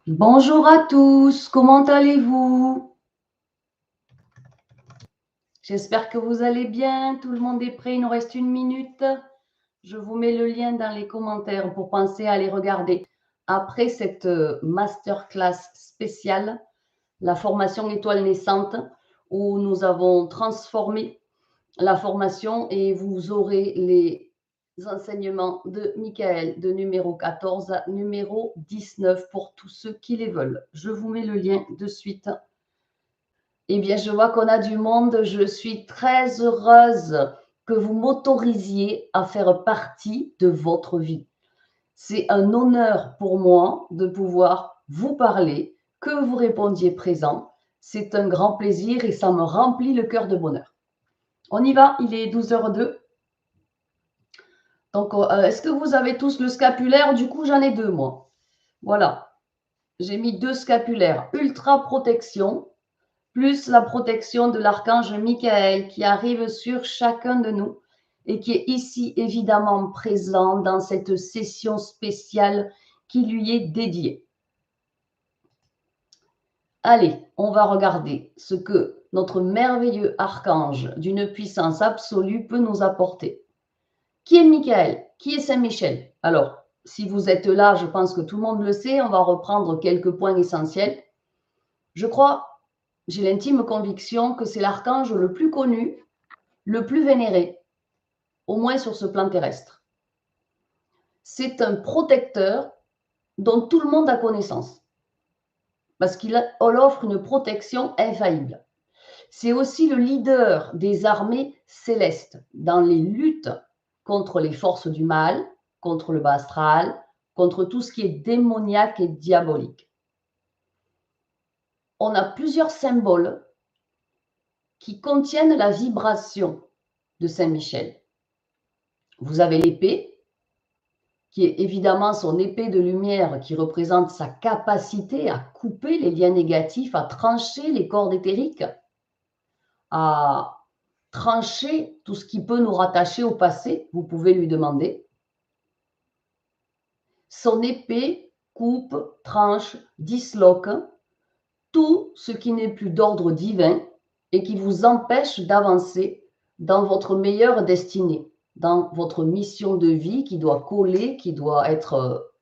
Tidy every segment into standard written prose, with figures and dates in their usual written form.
Bonjour à tous, comment allez-vous? J'espère que vous allez bien, tout le monde est prêt, il nous reste 1 minute. Je vous mets le lien dans les commentaires pour penser à les regarder. Après cette masterclass spéciale, la formation étoile naissante, où nous avons transformé la formation et vous aurez les enseignements de Michael de numéro 14 à numéro 19 pour tous ceux qui les veulent. Je vous mets le lien de suite. Eh bien, je vois qu'on a du monde. Je suis très heureuse que vous m'autorisiez à faire partie de votre vie. C'est un honneur pour moi de pouvoir vous parler, que vous répondiez présent. C'est un grand plaisir et ça me remplit le cœur de bonheur. On y va, il est 12h02. Donc, est-ce que vous avez tous le scapulaire? Du coup, j'en ai deux, moi. Voilà, j'ai mis 2 scapulaires. Ultra protection, plus la protection de l'archange Michael qui arrive sur chacun de nous et qui est ici évidemment présent dans cette session spéciale qui lui est dédiée. Allez, on va regarder ce que notre merveilleux archange d'une puissance absolue peut nous apporter. Qui est Michael? Qui est Saint-Michel? Alors, si vous êtes là, je pense que tout le monde le sait, on va reprendre quelques points essentiels. Je crois, j'ai l'intime conviction que c'est l'archange le plus connu, le plus vénéré, au moins sur ce plan terrestre. C'est un protecteur dont tout le monde a connaissance, parce qu'il offre une protection infaillible. C'est aussi le leader des armées célestes dans les luttes contre les forces du mal, contre le bas astral, contre tout ce qui est démoniaque et diabolique. On a plusieurs symboles qui contiennent la vibration de Saint-Michel. Vous avez l'épée, qui est évidemment son épée de lumière qui représente sa capacité à couper les liens négatifs, à trancher les cordes éthériques, à trancher tout ce qui peut nous rattacher au passé, vous pouvez lui demander. Son épée coupe, tranche, disloque tout ce qui n'est plus d'ordre divin et qui vous empêche d'avancer dans votre meilleure destinée, dans votre mission de vie qui doit coller, qui doit être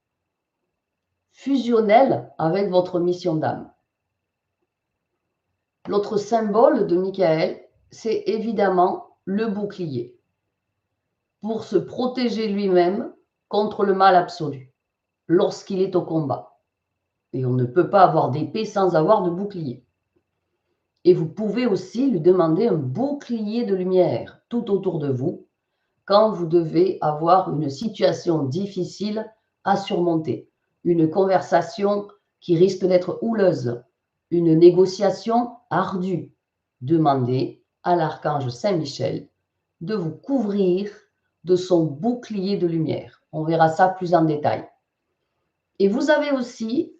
fusionnelle avec votre mission d'âme. L'autre symbole de Michael, c'est évidemment le bouclier, pour se protéger lui-même contre le mal absolu, lorsqu'il est au combat. Et on ne peut pas avoir d'épée sans avoir de bouclier. Et vous pouvez aussi lui demander un bouclier de lumière tout autour de vous quand vous devez avoir une situation difficile à surmonter, une conversation qui risque d'être houleuse, une négociation ardue. Demandez à l'archange Saint-Michel de vous couvrir de son bouclier de lumière. On verra ça plus en détail. Et vous avez aussi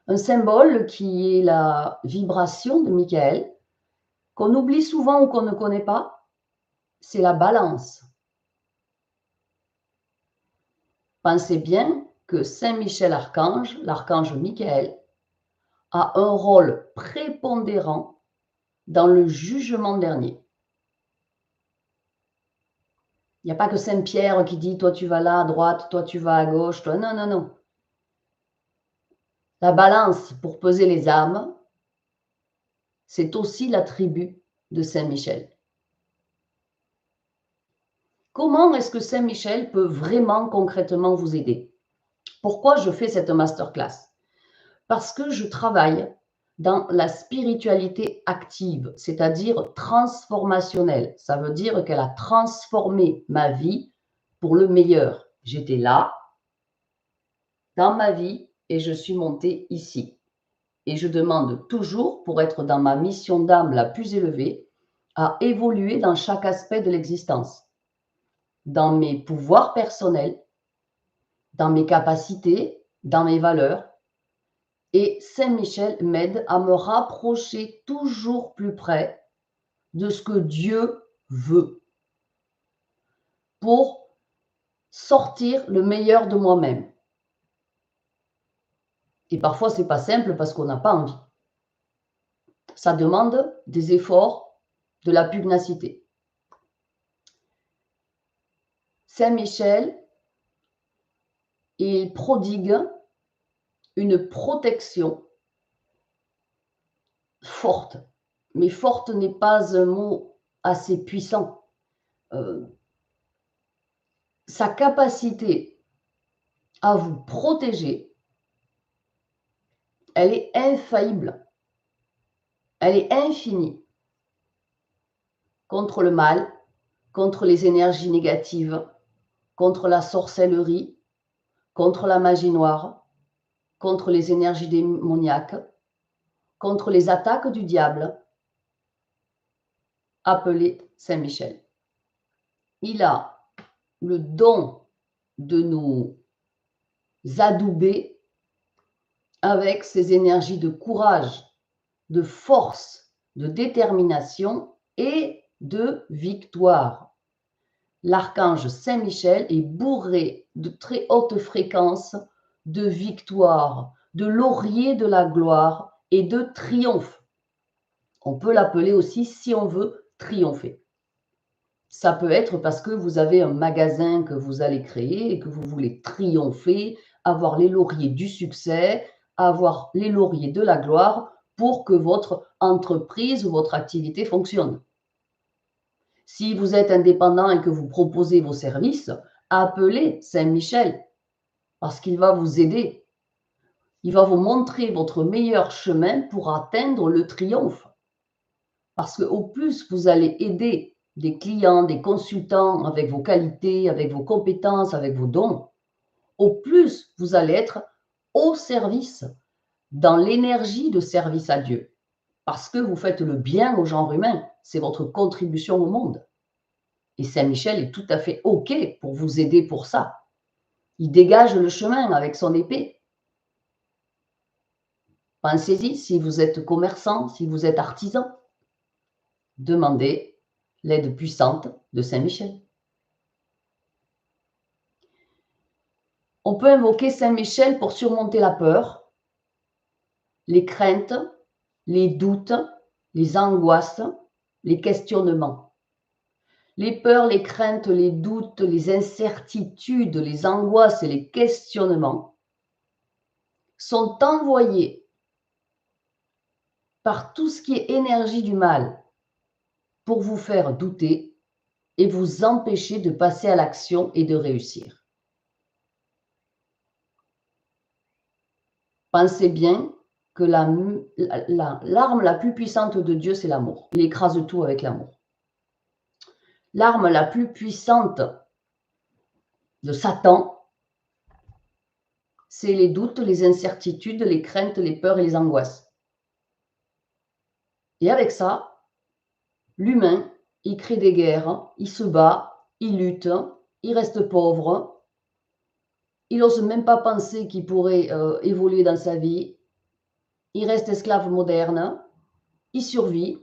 un symbole qui est la vibration de Michael, qu'on oublie souvent ou qu'on ne connaît pas, c'est la balance. Pensez bien que Saint Michel Archange, l'archange Michael, a un rôle prépondérant dans le jugement dernier. Il n'y a pas que Saint Pierre qui dit toi tu vas là à droite, toi tu vas à gauche, toi non, non, non. La balance pour peser les âmes, c'est aussi l'attribut de Saint Michel. Comment est-ce que Saint Michel peut vraiment concrètement vous aider? Pourquoi je fais cette masterclass? Parce que je travaille dans la spiritualité active, c'est-à-dire transformationnelle. Ça veut dire qu'elle a transformé ma vie pour le meilleur. J'étais là, dans ma vie, et je suis montée ici. Et je demande toujours, pour être dans ma mission d'âme la plus élevée, à évoluer dans chaque aspect de l'existence, dans mes pouvoirs personnels, dans mes capacités, dans mes valeurs. Et Saint-Michel m'aide à me rapprocher toujours plus près de ce que Dieu veut pour sortir le meilleur de moi-même. Et parfois, ce n'est pas simple parce qu'on n'a pas envie. Ça demande des efforts, de la pugnacité. Saint Michel, il prodigue une protection forte. Mais forte n'est pas un mot assez puissant. Sa capacité à vous protéger, elle est infaillible. Elle est infinie contre le mal, contre les énergies négatives, contre la sorcellerie, contre la magie noire, contre les énergies démoniaques, contre les attaques du diable, appelé Saint Michel. Il a le don de nous adouber avec ses énergies de courage, de force, de détermination et de victoire. L'archange Saint Michel est bourré de très haute fréquence de victoire, de laurier de la gloire et de triomphe. On peut l'appeler aussi, si on veut, triompher. Ça peut être parce que vous avez un magasin que vous allez créer et que vous voulez triompher, avoir les lauriers du succès, avoir les lauriers de la gloire pour que votre entreprise ou votre activité fonctionne. Si vous êtes indépendant et que vous proposez vos services, appelez Saint-Michel parce qu'il va vous aider. Il va vous montrer votre meilleur chemin pour atteindre le triomphe. Parce qu'au plus vous allez aider des clients, des consultants avec vos qualités, avec vos compétences, avec vos dons, au plus vous allez être au service, dans l'énergie de service à Dieu. Parce que vous faites le bien au genre humain. C'est votre contribution au monde. Et Saint-Michel est tout à fait OK pour vous aider pour ça. Il dégage le chemin avec son épée. Pensez-y, si vous êtes commerçant, si vous êtes artisan, demandez l'aide puissante de Saint-Michel. On peut invoquer Saint-Michel pour surmonter la peur, les craintes, les doutes, les angoisses, les questionnements. Les peurs, les craintes, les doutes, les incertitudes, les angoisses et les questionnements sont envoyés par tout ce qui est énergie du mal pour vous faire douter et vous empêcher de passer à l'action et de réussir. Pensez bien que l'arme la plus puissante de Dieu, c'est l'amour. Il écrase tout avec l'amour. L'arme la plus puissante de Satan, c'est les doutes, les incertitudes, les craintes, les peurs et les angoisses. Et avec ça, l'humain, il crée des guerres, il se bat, il lutte, il reste pauvre, il n'ose même pas penser qu'il pourrait évoluer dans sa vie, il reste esclave moderne, il survit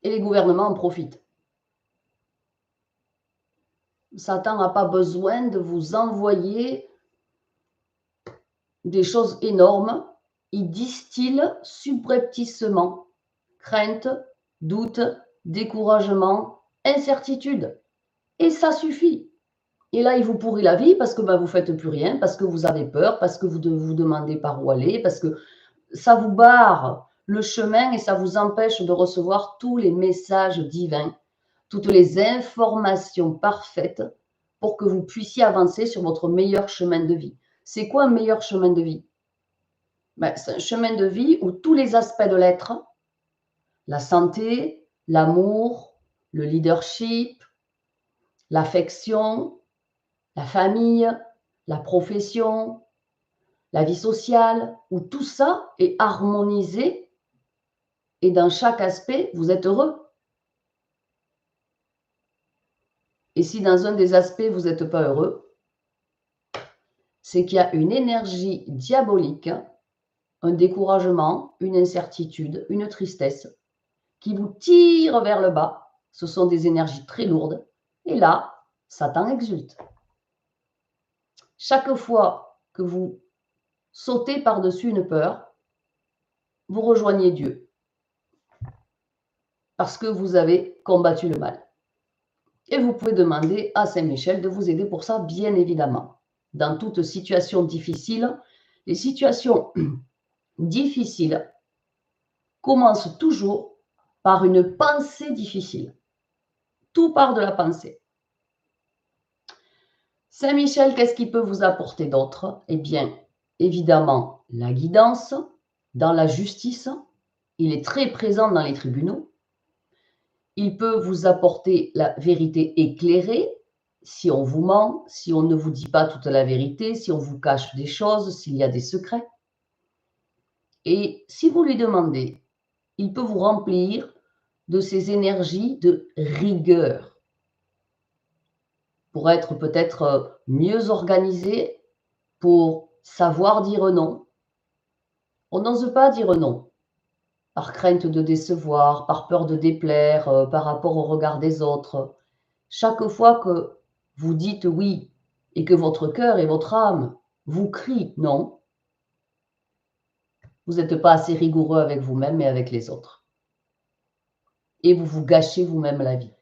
et les gouvernements en profitent. Satan n'a pas besoin de vous envoyer des choses énormes. Il distille subrepticement crainte, doute, découragement, incertitude. Et ça suffit. Et là, il vous pourrit la vie parce que vous ne faites plus rien, parce que vous avez peur, parce que vous vous demandez par où aller, parce que ça vous barre le chemin et ça vous empêche de recevoir tous les messages divins, toutes les informations parfaites pour que vous puissiez avancer sur votre meilleur chemin de vie. C'est quoi un meilleur chemin de vie? C'est un chemin de vie où tous les aspects de l'être, la santé, l'amour, le leadership, l'affection, la famille, la profession, la vie sociale, où tout ça est harmonisé et dans chaque aspect, vous êtes heureux. Et si dans un des aspects, vous n'êtes pas heureux, c'est qu'il y a une énergie diabolique, un découragement, une incertitude, une tristesse qui vous tire vers le bas. Ce sont des énergies très lourdes. Et là, Satan exulte. Chaque fois que vous sautez par-dessus une peur, vous rejoignez Dieu, parce que vous avez combattu le mal. Et vous pouvez demander à Saint Michel de vous aider pour ça, bien évidemment. Dans toute situation difficile, les situations difficiles commencent toujours par une pensée difficile. Tout part de la pensée. Saint Michel, qu'est-ce qu'il peut vous apporter d'autre? Eh bien, évidemment, la guidance dans la justice. Il est très présent dans les tribunaux. Il peut vous apporter la vérité éclairée, si on vous ment, si on ne vous dit pas toute la vérité, si on vous cache des choses, s'il y a des secrets. Et si vous lui demandez, il peut vous remplir de ces énergies de rigueur pour être peut-être mieux organisé, pour savoir dire non. On n'ose pas dire non, par crainte de décevoir, par peur de déplaire, par rapport au regard des autres. Chaque fois que vous dites oui et que votre cœur et votre âme vous crient non, vous n'êtes pas assez rigoureux avec vous-même et avec les autres. Et vous vous gâchez vous-même la vie.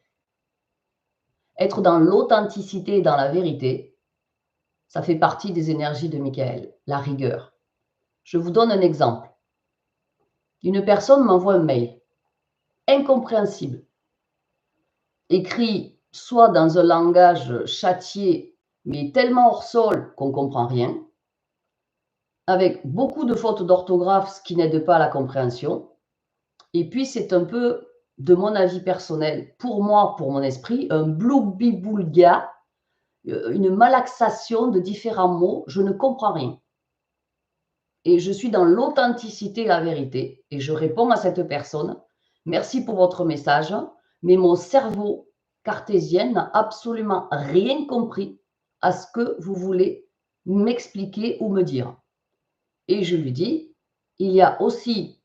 Être dans l'authenticité et dans la vérité, ça fait partie des énergies de Michael, la rigueur. Je vous donne un exemple. Une personne m'envoie un mail incompréhensible, écrit soit dans un langage châtié, mais tellement hors sol qu'on ne comprend rien, avec beaucoup de fautes d'orthographe, ce qui n'aide pas à la compréhension. Et puis, c'est un peu, de mon avis personnel, pour moi, pour mon esprit, un bloubi-boulga, une malaxation de différents mots. Je ne comprends rien. Et je suis dans l'authenticité et la vérité. Et je réponds à cette personne, merci pour votre message, mais mon cerveau cartésien n'a absolument rien compris à ce que vous voulez m'expliquer ou me dire. Et je lui dis, il y a aussi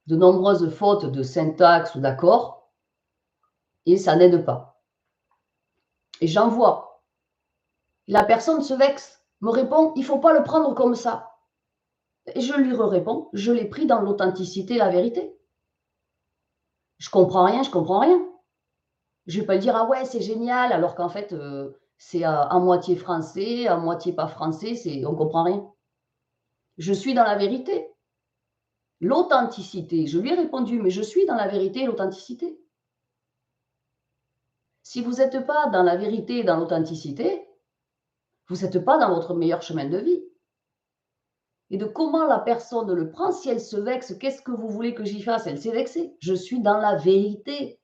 de nombreuses fautes de syntaxe ou d'accord, et ça n'aide pas. Et j'envoie. La personne se vexe, me répond, il ne faut pas le prendre comme ça. Et je lui réponds, je l'ai pris dans l'authenticité et la vérité. Je comprends rien, je comprends rien. Je ne vais pas lui dire, ah ouais, c'est génial, alors qu'en fait, c'est à moitié français, à moitié pas français, on ne comprend rien. Je suis dans la vérité. L'authenticité. Je lui ai répondu, mais je suis dans la vérité et l'authenticité. Si vous n'êtes pas dans la vérité et dans l'authenticité, vous n'êtes pas dans votre meilleur chemin de vie. Et de comment la personne le prend, si elle se vexe, qu'est-ce que vous voulez que j'y fasse? Elle s'est vexée. Je suis dans la vérité.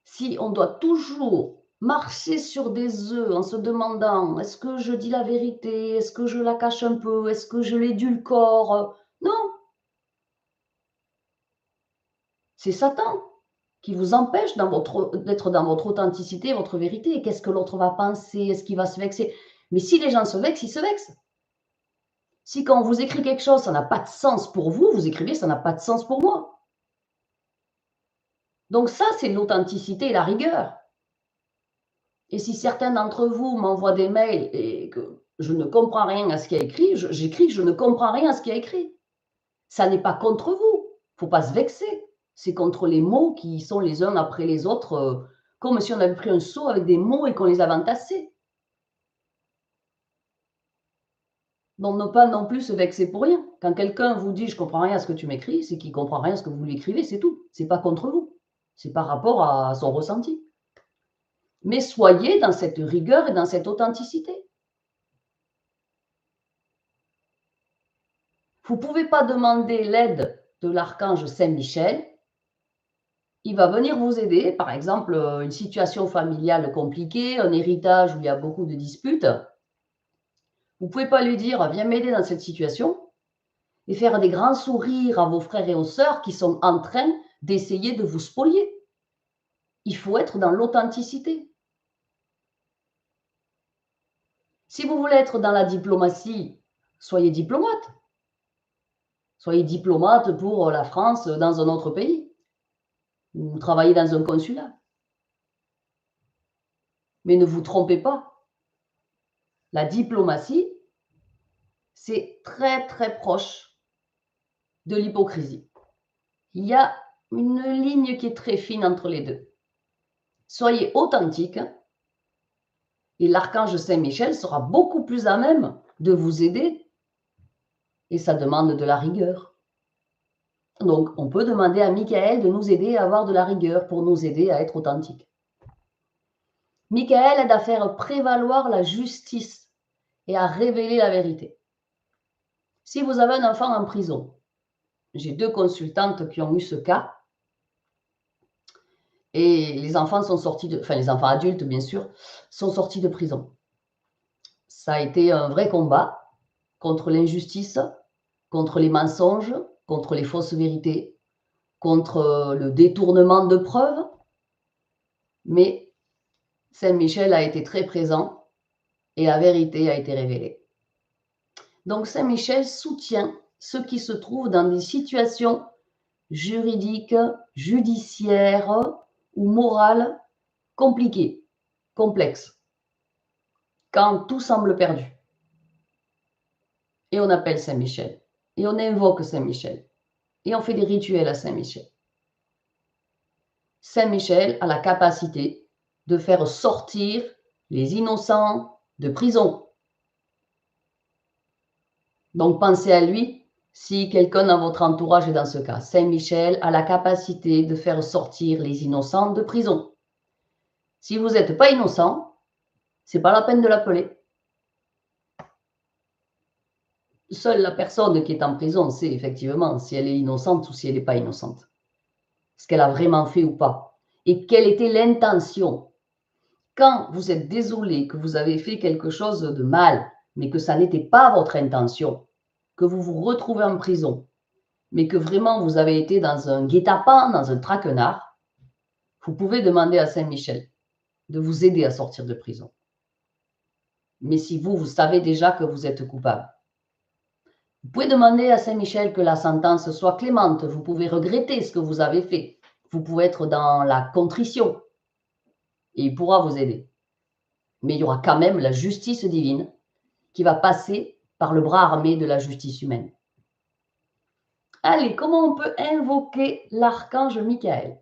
Si on doit toujours marcher sur des œufs en se demandant, est-ce que je dis la vérité? Est-ce que je la cache un peu? Est-ce que je l'édulcore? Non. C'est Satan qui vous empêche d'être dans votre authenticité, votre vérité. Et qu'est-ce que l'autre va penser? Est-ce qu'il va se vexer? Mais si les gens se vexent, ils se vexent. Si quand on vous écrit quelque chose, ça n'a pas de sens pour vous, vous écrivez, ça n'a pas de sens pour moi. Donc ça, c'est l'authenticité et la rigueur. Et si certains d'entre vous m'envoient des mails et que je ne comprends rien à ce qu'il y a écrit, j'écris que je ne comprends rien à ce qu'il y a écrit. Ça n'est pas contre vous. Il ne faut pas se vexer. C'est contre les mots qui sont les uns après les autres, comme si on avait pris un seau avec des mots et qu'on les avait entassés. Donc, ne pas non plus se vexer pour rien. Quand quelqu'un vous dit « je ne comprends rien à ce que tu m'écris », c'est qu'il ne comprend rien à ce que vous lui écrivez, c'est tout. Ce n'est pas contre vous. C'est par rapport à son ressenti. Mais soyez dans cette rigueur et dans cette authenticité. Vous ne pouvez pas demander l'aide de l'archange Saint-Michel. Il va venir vous aider, par exemple, une situation familiale compliquée, un héritage où il y a beaucoup de disputes. Vous ne pouvez pas lui dire « viens m'aider dans cette situation » et faire des grands sourires à vos frères et aux sœurs qui sont en train d'essayer de vous spolier. Il faut être dans l'authenticité. Si vous voulez être dans la diplomatie, soyez diplomate. Soyez diplomate pour la France dans un autre pays. Ou travaillez dans un consulat. Mais ne vous trompez pas. La diplomatie, c'est très, très proche de l'hypocrisie. Il y a une ligne qui est très fine entre les deux. Soyez authentique et l'archange Saint-Michel sera beaucoup plus à même de vous aider et ça demande de la rigueur. Donc, on peut demander à Michael de nous aider à avoir de la rigueur pour nous aider à être authentiques. Michael aide à faire prévaloir la justice et à révéler la vérité. Si vous avez un enfant en prison, j'ai 2 consultantes qui ont eu ce cas et les enfants sont sortis de, enfin les enfants adultes bien sûr, sont sortis de prison. Ça a été un vrai combat contre l'injustice, contre les mensonges, contre les fausses vérités, contre le détournement de preuves, mais Saint-Michel a été très présent et la vérité a été révélée. Donc Saint-Michel soutient ceux qui se trouvent dans des situations juridiques, judiciaires ou morales compliquées, complexes, quand tout semble perdu. Et on appelle Saint-Michel, et on invoque Saint-Michel, et on fait des rituels à Saint-Michel. Saint-Michel a la capacité de faire sortir les innocents de prison. Donc pensez à lui si quelqu'un dans votre entourage est dans ce cas. Saint-Michel a la capacité de faire sortir les innocents de prison. Si vous n'êtes pas innocent, c'est pas la peine de l'appeler. Seule la personne qui est en prison sait effectivement si elle est innocente ou si elle n'est pas innocente. Ce qu'elle a vraiment fait ou pas. Et quelle était l'intention. Quand vous êtes désolé que vous avez fait quelque chose de mal, mais que ça n'était pas votre intention, que vous vous retrouvez en prison, mais que vraiment vous avez été dans un guet-apens, dans un traquenard, vous pouvez demander à Saint-Michel de vous aider à sortir de prison. Mais si vous savez déjà que vous êtes coupable, vous pouvez demander à Saint-Michel que la sentence soit clémente. Vous pouvez regretter ce que vous avez fait. Vous pouvez être dans la contrition et il pourra vous aider. Mais il y aura quand même la justice divine qui va passer par le bras armé de la justice humaine. Allez, comment on peut invoquer l'archange Michael?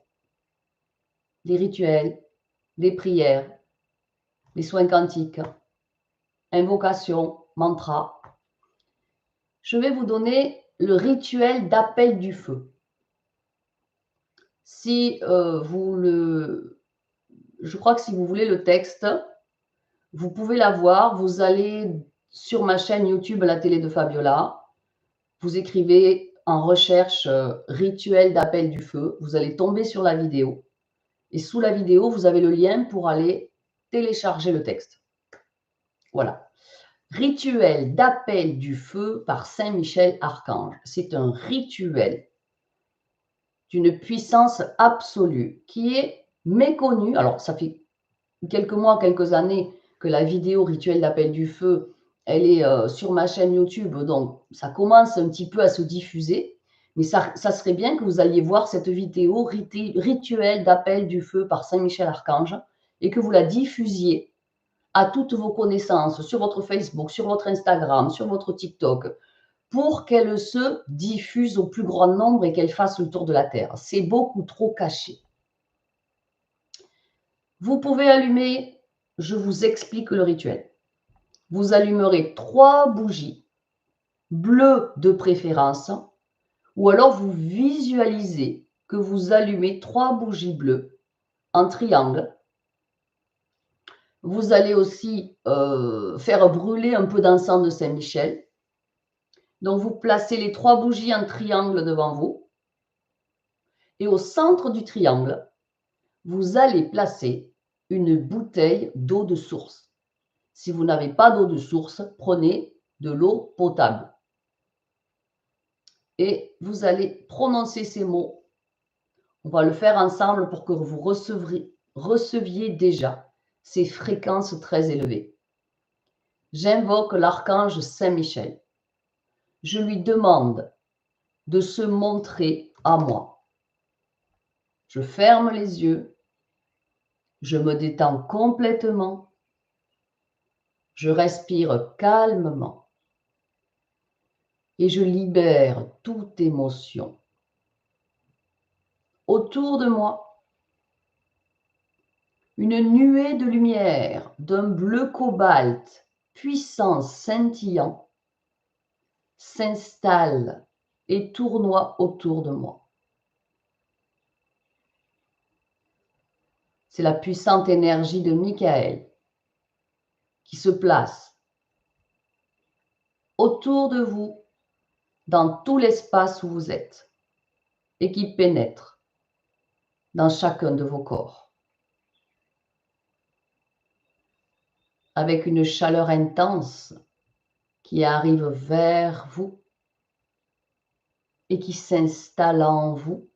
Les rituels, les prières, les soins quantiques, invocations, mantras. Je vais vous donner le rituel d'appel du feu. Si je crois que si vous voulez le texte, vous pouvez l'avoir. Vous allez sur ma chaîne YouTube La Télé de Fabiola. Vous écrivez en recherche rituel d'appel du feu. Vous allez tomber sur la vidéo. Et sous la vidéo, vous avez le lien pour aller télécharger le texte. Voilà. Rituel d'appel du feu par Saint Michel Archange. C'est un rituel d'une puissance absolue qui est méconnue. Alors, ça fait quelques mois, quelques années que la vidéo rituel d'appel du feu, elle est sur ma chaîne YouTube. Donc, ça commence un petit peu à se diffuser. Mais ça serait bien que vous alliez voir cette vidéo rituel d'appel du feu par Saint Michel Archange et que vous la diffusiez à toutes vos connaissances sur votre Facebook, sur votre Instagram, sur votre TikTok, pour qu'elle se diffuse au plus grand nombre et qu'elle fasse le tour de la Terre. C'est beaucoup trop caché. Vous pouvez allumer, je vous explique le rituel. Vous allumerez 3 bougies, bleues de préférence, ou alors vous visualisez que vous allumez 3 bougies bleues en triangle. Vous allez aussi faire brûler un peu d'encens de Saint-Michel. Donc, vous placez les 3 bougies en triangle devant vous. Et au centre du triangle, vous allez placer une bouteille d'eau de source. Si vous n'avez pas d'eau de source, prenez de l'eau potable. Et vous allez prononcer ces mots. On va le faire ensemble pour que vous receviez déjà ces fréquences très élevées. J'invoque l'archange Saint-Michel. Je lui demande de se montrer à moi. Je ferme les yeux. Je me détends complètement. Je respire calmement et je libère toute émotion. Autour de moi, une nuée de lumière d'un bleu cobalt puissant, scintillant, s'installe et tournoie autour de moi. C'est la puissante énergie de Michael qui se place autour de vous, dans tout l'espace où vous êtes, et qui pénètre dans chacun de vos corps. Avec une chaleur intense qui arrive vers vous et qui s'installe en vous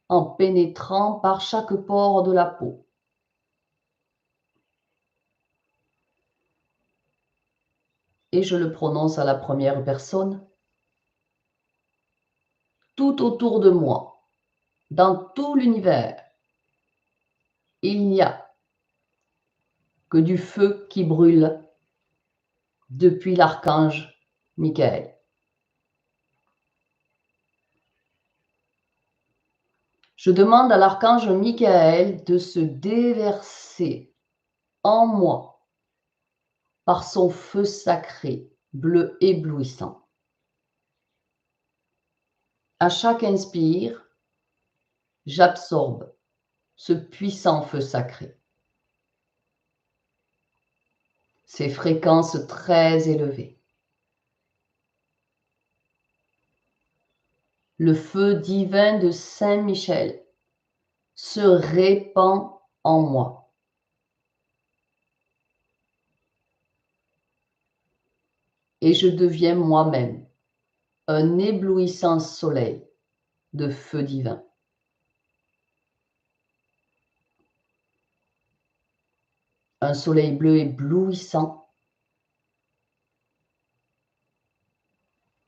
en pénétrant par chaque pore de la peau. Et je le prononce à la première personne. Tout autour de moi, dans tout l'univers, il n'y a que du feu qui brûle depuis l'archange Michael. Je demande à l'archange Michael de se déverser en moi par son feu sacré, bleu éblouissant. À chaque inspire, j'absorbe ce puissant feu sacré. Ces fréquences très élevées. Le feu divin de Saint-Michel se répand en moi. Et je deviens moi-même un éblouissant soleil de feu divin. Un soleil bleu éblouissant,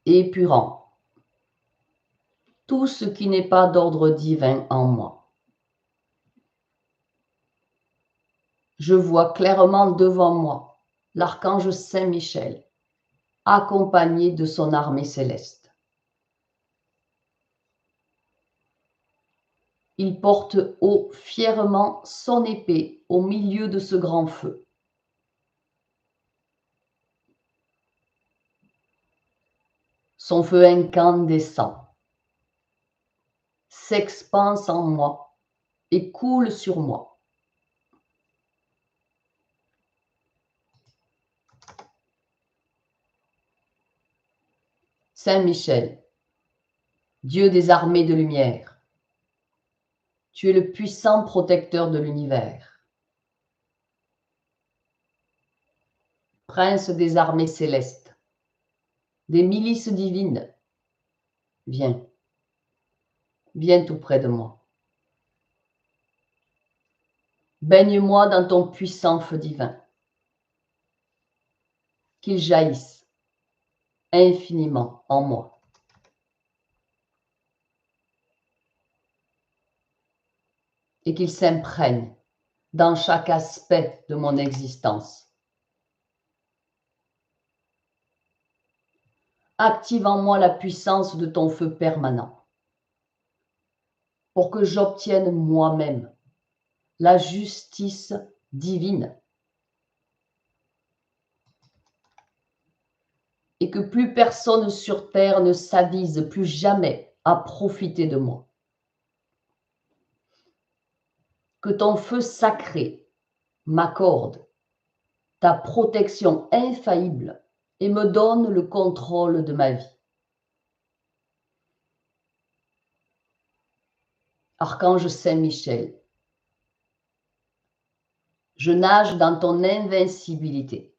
épurant tout ce qui n'est pas d'ordre divin en moi. Je vois clairement devant moi l'archange Saint-Michel, accompagné de son armée céleste. Il porte haut fièrement son épée au milieu de ce grand feu. Son feu incandescent s'expanse en moi et coule sur moi. Saint-Michel, Dieu des armées de lumière, tu es le puissant protecteur de l'univers. Prince des armées célestes, des milices divines, viens, viens tout près de moi. Baigne-moi dans ton puissant feu divin, qu'il jaillisse infiniment en moi. Et qu'il s'imprègne dans chaque aspect de mon existence. Active en moi la puissance de ton feu permanent pour que j'obtienne moi-même la justice divine et que plus personne sur terre ne s'avise plus jamais à profiter de moi. Que ton feu sacré m'accorde ta protection infaillible et me donne le contrôle de ma vie. Archange Saint-Michel, je nage dans ton invincibilité.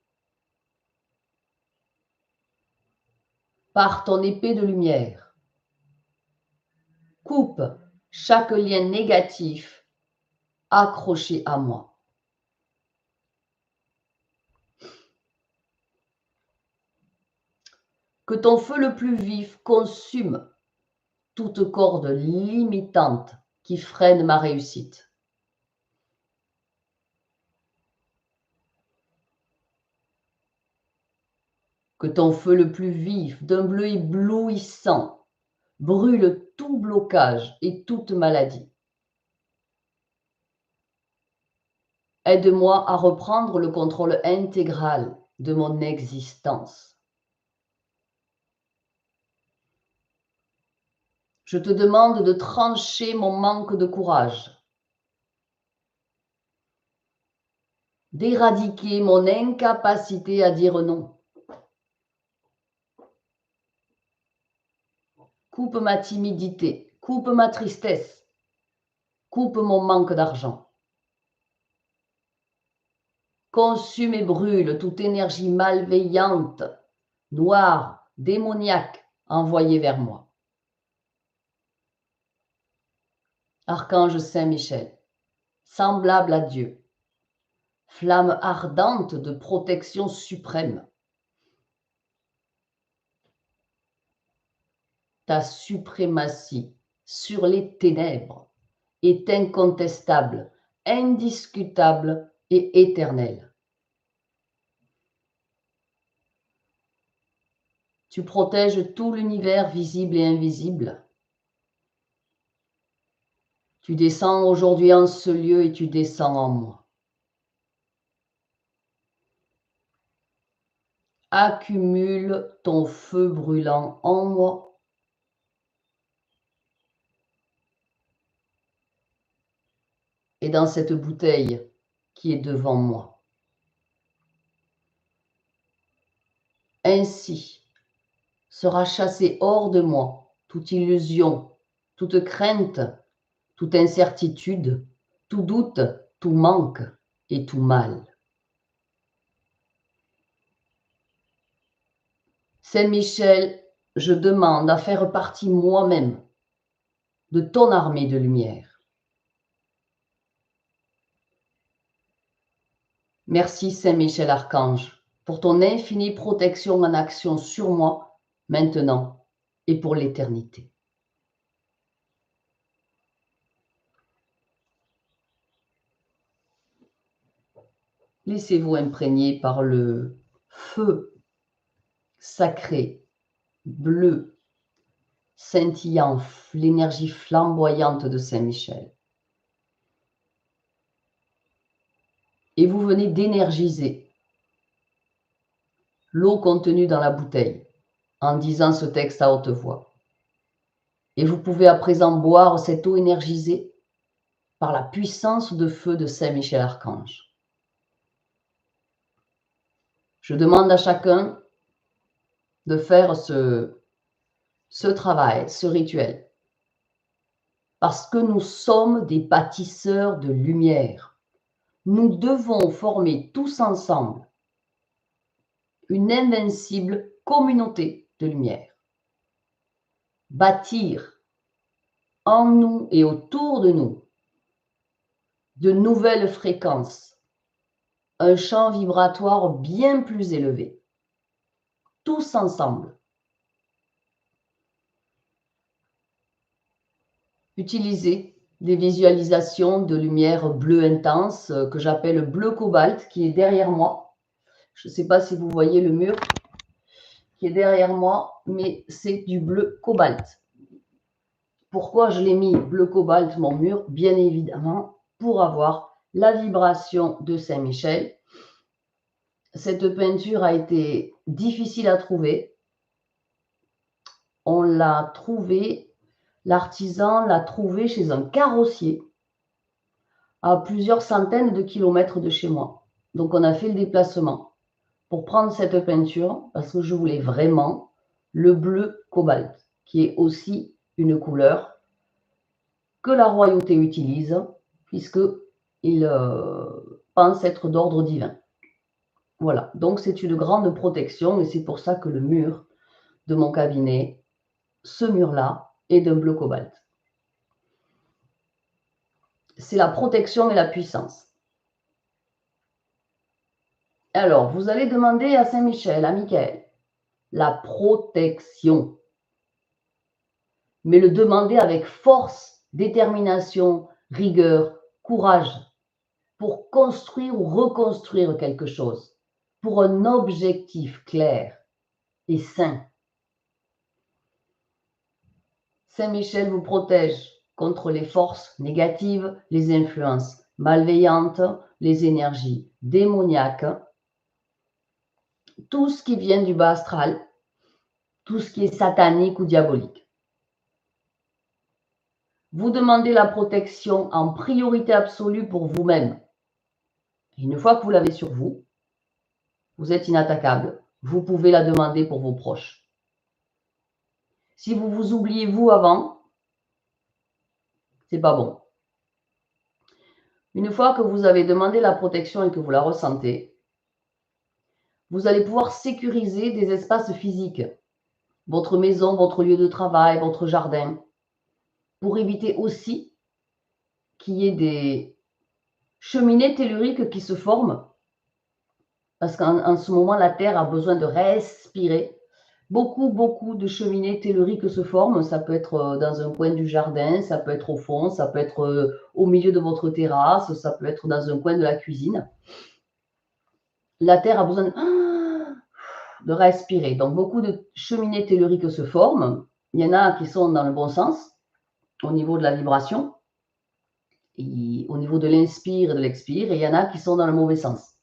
Par ton épée de lumière, coupe chaque lien négatif accroché à moi. Que ton feu le plus vif consume toute corde limitante qui freine ma réussite. Que ton feu le plus vif, d'un bleu éblouissant, brûle tout blocage et toute maladie. Aide-moi à reprendre le contrôle intégral de mon existence. Je te demande de trancher mon manque de courage, d'éradiquer mon incapacité à dire non. Coupe ma timidité, coupe ma tristesse, coupe mon manque d'argent. Consume et brûle toute énergie malveillante, noire, démoniaque, envoyée vers moi. Archange Saint-Michel, semblable à Dieu, flamme ardente de protection suprême, ta suprématie sur les ténèbres est incontestable, indiscutable et éternelle. Tu protèges tout l'univers visible et invisible. Tu descends aujourd'hui en ce lieu et tu descends en moi. Accumule ton feu brûlant en moi. Et dans cette bouteille qui est devant moi. Ainsi sera chassée hors de moi toute illusion, toute crainte, toute incertitude, tout doute, tout manque et tout mal. Saint-Michel, je demande à faire partie moi-même de ton armée de lumière. Merci Saint-Michel Archange pour ton infinie protection en action sur moi, maintenant et pour l'éternité. Laissez-vous imprégner par le feu sacré, bleu, scintillant, l'énergie flamboyante de Saint-Michel. Et vous venez d'énergiser l'eau contenue dans la bouteille en disant ce texte à haute voix. Et vous pouvez à présent boire cette eau énergisée par la puissance de feu de Saint-Michel Archange. Je demande à chacun de faire ce travail, ce rituel, parce que nous sommes des bâtisseurs de lumière. Nous devons former tous ensemble une invincible communauté de lumière. Bâtir en nous et autour de nous de nouvelles fréquences, un champ vibratoire bien plus élevé, tous ensemble. Utilisez des visualisations de lumière bleu intense que j'appelle bleu cobalt qui est derrière moi. Je ne sais pas si vous voyez le mur qui est derrière moi, mais c'est du bleu cobalt. Pourquoi je l'ai mis bleu cobalt, mon mur? Bien évidemment, pour avoir la vibration de Saint-Michel. Cette peinture a été difficile à trouver. On l'a trouvée, l'artisan l'a trouvée chez un carrossier à plusieurs centaines de kilomètres de chez moi. Donc, on a fait le déplacement pour prendre cette peinture parce que je voulais vraiment le bleu cobalt, qui est aussi une couleur que la royauté utilise, puisqu'il pense être d'ordre divin. Voilà, donc c'est une grande protection et c'est pour ça que le mur de mon cabinet, ce mur-là, est d'un bleu cobalt. C'est la protection et la puissance. Alors, vous allez demander à Saint-Michel, à Michael, la protection. Mais le demander avec force, détermination, rigueur, courage, pour construire ou reconstruire quelque chose, pour un objectif clair. et sain. Saint-Michel vous protège contre les forces négatives, les influences malveillantes, les énergies démoniaques, tout ce qui vient du bas astral, tout ce qui est satanique ou diabolique. Vous demandez la protection en priorité absolue pour vous-même. Une fois que vous l'avez sur vous, vous êtes inattaquable. Vous pouvez la demander pour vos proches. Si vous vous oubliez vous avant, c'est pas bon. Une fois que vous avez demandé la protection et que vous la ressentez, vous allez pouvoir sécuriser des espaces physiques, votre maison, votre lieu de travail, votre jardin, pour éviter aussi qu'il y ait des cheminées telluriques qui se forment, parce qu'en ce moment, la Terre a besoin de respirer. Beaucoup de cheminées telluriques se forment. Ça peut être dans un coin du jardin, ça peut être au fond, ça peut être au milieu de votre terrasse, ça peut être dans un coin de la cuisine. La Terre a besoin de respirer. Donc, beaucoup de cheminées telluriques se forment. Il y en a qui sont dans le bon sens, au niveau de la vibration, et au niveau de l'inspire et de l'expire, et il y en a qui sont dans le mauvais sens.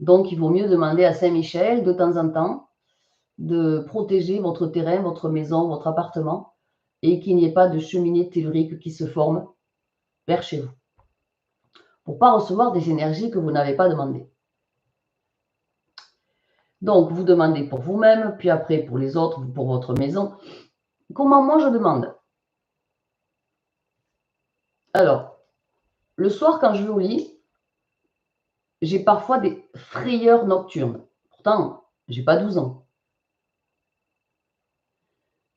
Donc, il vaut mieux demander à Saint-Michel, de temps en temps, de protéger votre terrain, votre maison, votre appartement, et qu'il n'y ait pas de cheminée tellurique qui se forme vers chez vous, pour ne pas recevoir des énergies que vous n'avez pas demandées. Donc, vous demandez pour vous-même, puis après pour les autres, pour votre maison. Comment moi je demande? Alors, le soir quand je vais au lit, j'ai parfois des frayeurs nocturnes. Pourtant, je n'ai pas 12 ans.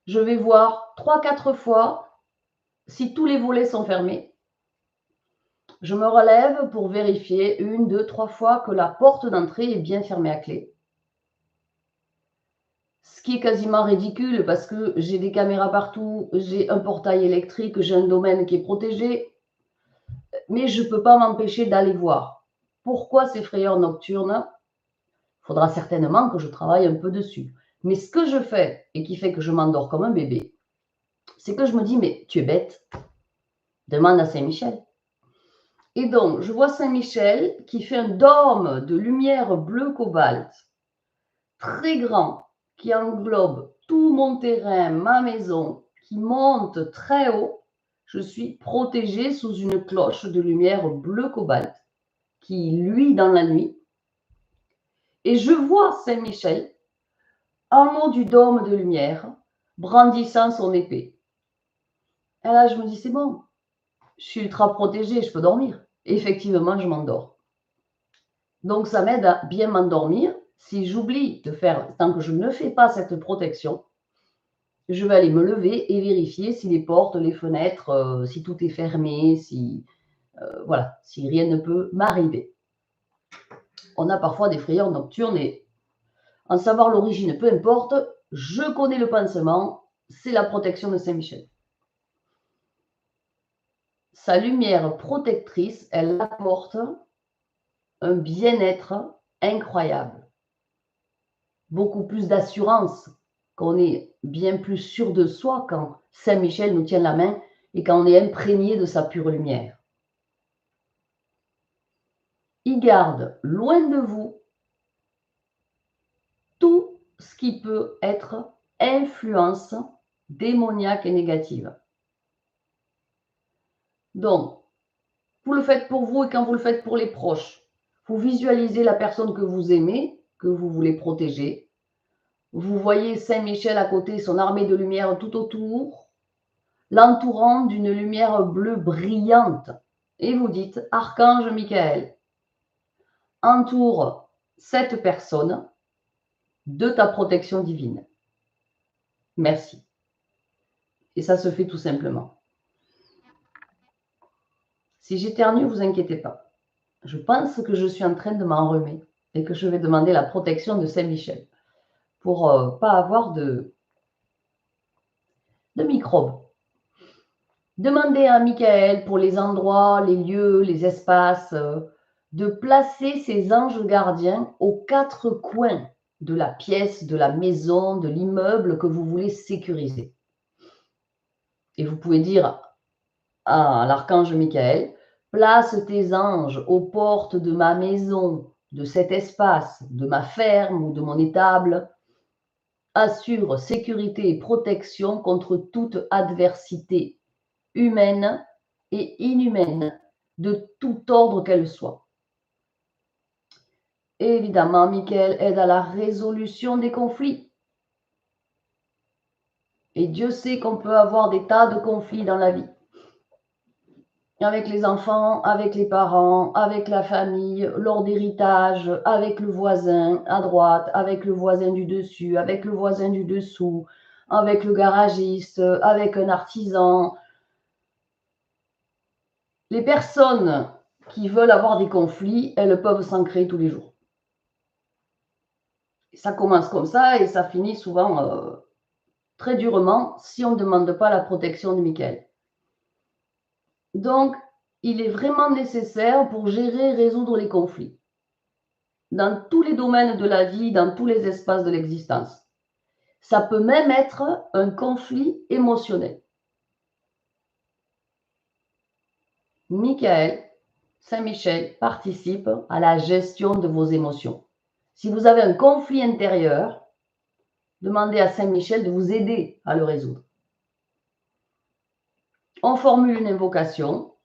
Je vais voir 3-4 fois si tous les volets sont fermés. Je me relève pour vérifier 1, 2, 3 fois que la porte d'entrée est bien fermée à clé. Ce qui est quasiment ridicule parce que j'ai des caméras partout, j'ai un portail électrique, j'ai un domaine qui est protégé, mais je ne peux pas m'empêcher d'aller voir. Pourquoi ces frayeurs nocturnes? Il faudra certainement que je travaille un peu dessus. Mais ce que je fais, et qui fait que je m'endors comme un bébé, c'est que je me dis, mais tu es bête, demande à Saint-Michel. Et donc, je vois Saint-Michel qui fait un dôme de lumière bleu cobalt, très grand, qui englobe tout mon terrain, ma maison, qui monte très haut. Je suis protégée sous une cloche de lumière bleu cobalt qui luit dans la nuit. Et je vois Saint-Michel en haut du dôme de lumière, brandissant son épée. Et là, je me dis, c'est bon, je suis ultra protégée, je peux dormir. Et effectivement, je m'endors. Donc, ça m'aide à bien m'endormir. Si j'oublie de faire, tant que je ne fais pas cette protection, je vais aller me lever et vérifier si les portes, les fenêtres, si tout est fermé, voilà, si rien ne peut m'arriver. On a parfois des frayeurs nocturnes et en savoir l'origine, peu importe, je connais le pansement, c'est la protection de Saint-Michel. Sa lumière protectrice, elle apporte un bien-être incroyable. Beaucoup plus d'assurance, qu'on est bien plus sûr de soi quand Saint-Michel nous tient la main et quand on est imprégné de sa pure lumière. Il garde loin de vous tout ce qui peut être influence démoniaque et négative. Donc, vous le faites pour vous et quand vous le faites pour les proches, vous visualisez la personne que vous aimez, que vous voulez protéger. Vous voyez Saint-Michel à côté, son armée de lumière tout autour, l'entourant d'une lumière bleue brillante. Et vous dites, Archange Michael, entoure cette personne de ta protection divine. Merci. Et ça se fait tout simplement. Si j'éternue, vous inquiétez pas. Je pense que je suis en train de m'enrhumer et que je vais demander la protection de Saint-Michel pour pas avoir de microbes. Demandez à Michael pour les endroits, les lieux, les espaces, de placer ses anges gardiens aux 4 coins de la pièce, de la maison, de l'immeuble que vous voulez sécuriser. Et vous pouvez dire à l'archange Michael, place tes anges aux portes de ma maison, de cet espace, de ma ferme ou de mon étable. Assure sécurité et protection contre toute adversité humaine et inhumaine, de tout ordre qu'elle soit. Et évidemment, Michael aide à la résolution des conflits. Et Dieu sait qu'on peut avoir des tas de conflits dans la vie. Avec les enfants, avec les parents, avec la famille, lors d'héritage, avec le voisin à droite, avec le voisin du dessus, avec le voisin du dessous, avec le garagiste, avec un artisan. Les personnes qui veulent avoir des conflits, elles peuvent s'en créer tous les jours. Ça commence comme ça et ça finit souvent très durement si on ne demande pas la protection de Michael. Donc, il est vraiment nécessaire pour gérer et résoudre les conflits dans tous les domaines de la vie, dans tous les espaces de l'existence. Ça peut même être un conflit émotionnel. Michael, Saint-Michel participe à la gestion de vos émotions. Si vous avez un conflit intérieur, demandez à Saint-Michel de vous aider à le résoudre. On formule une invocation.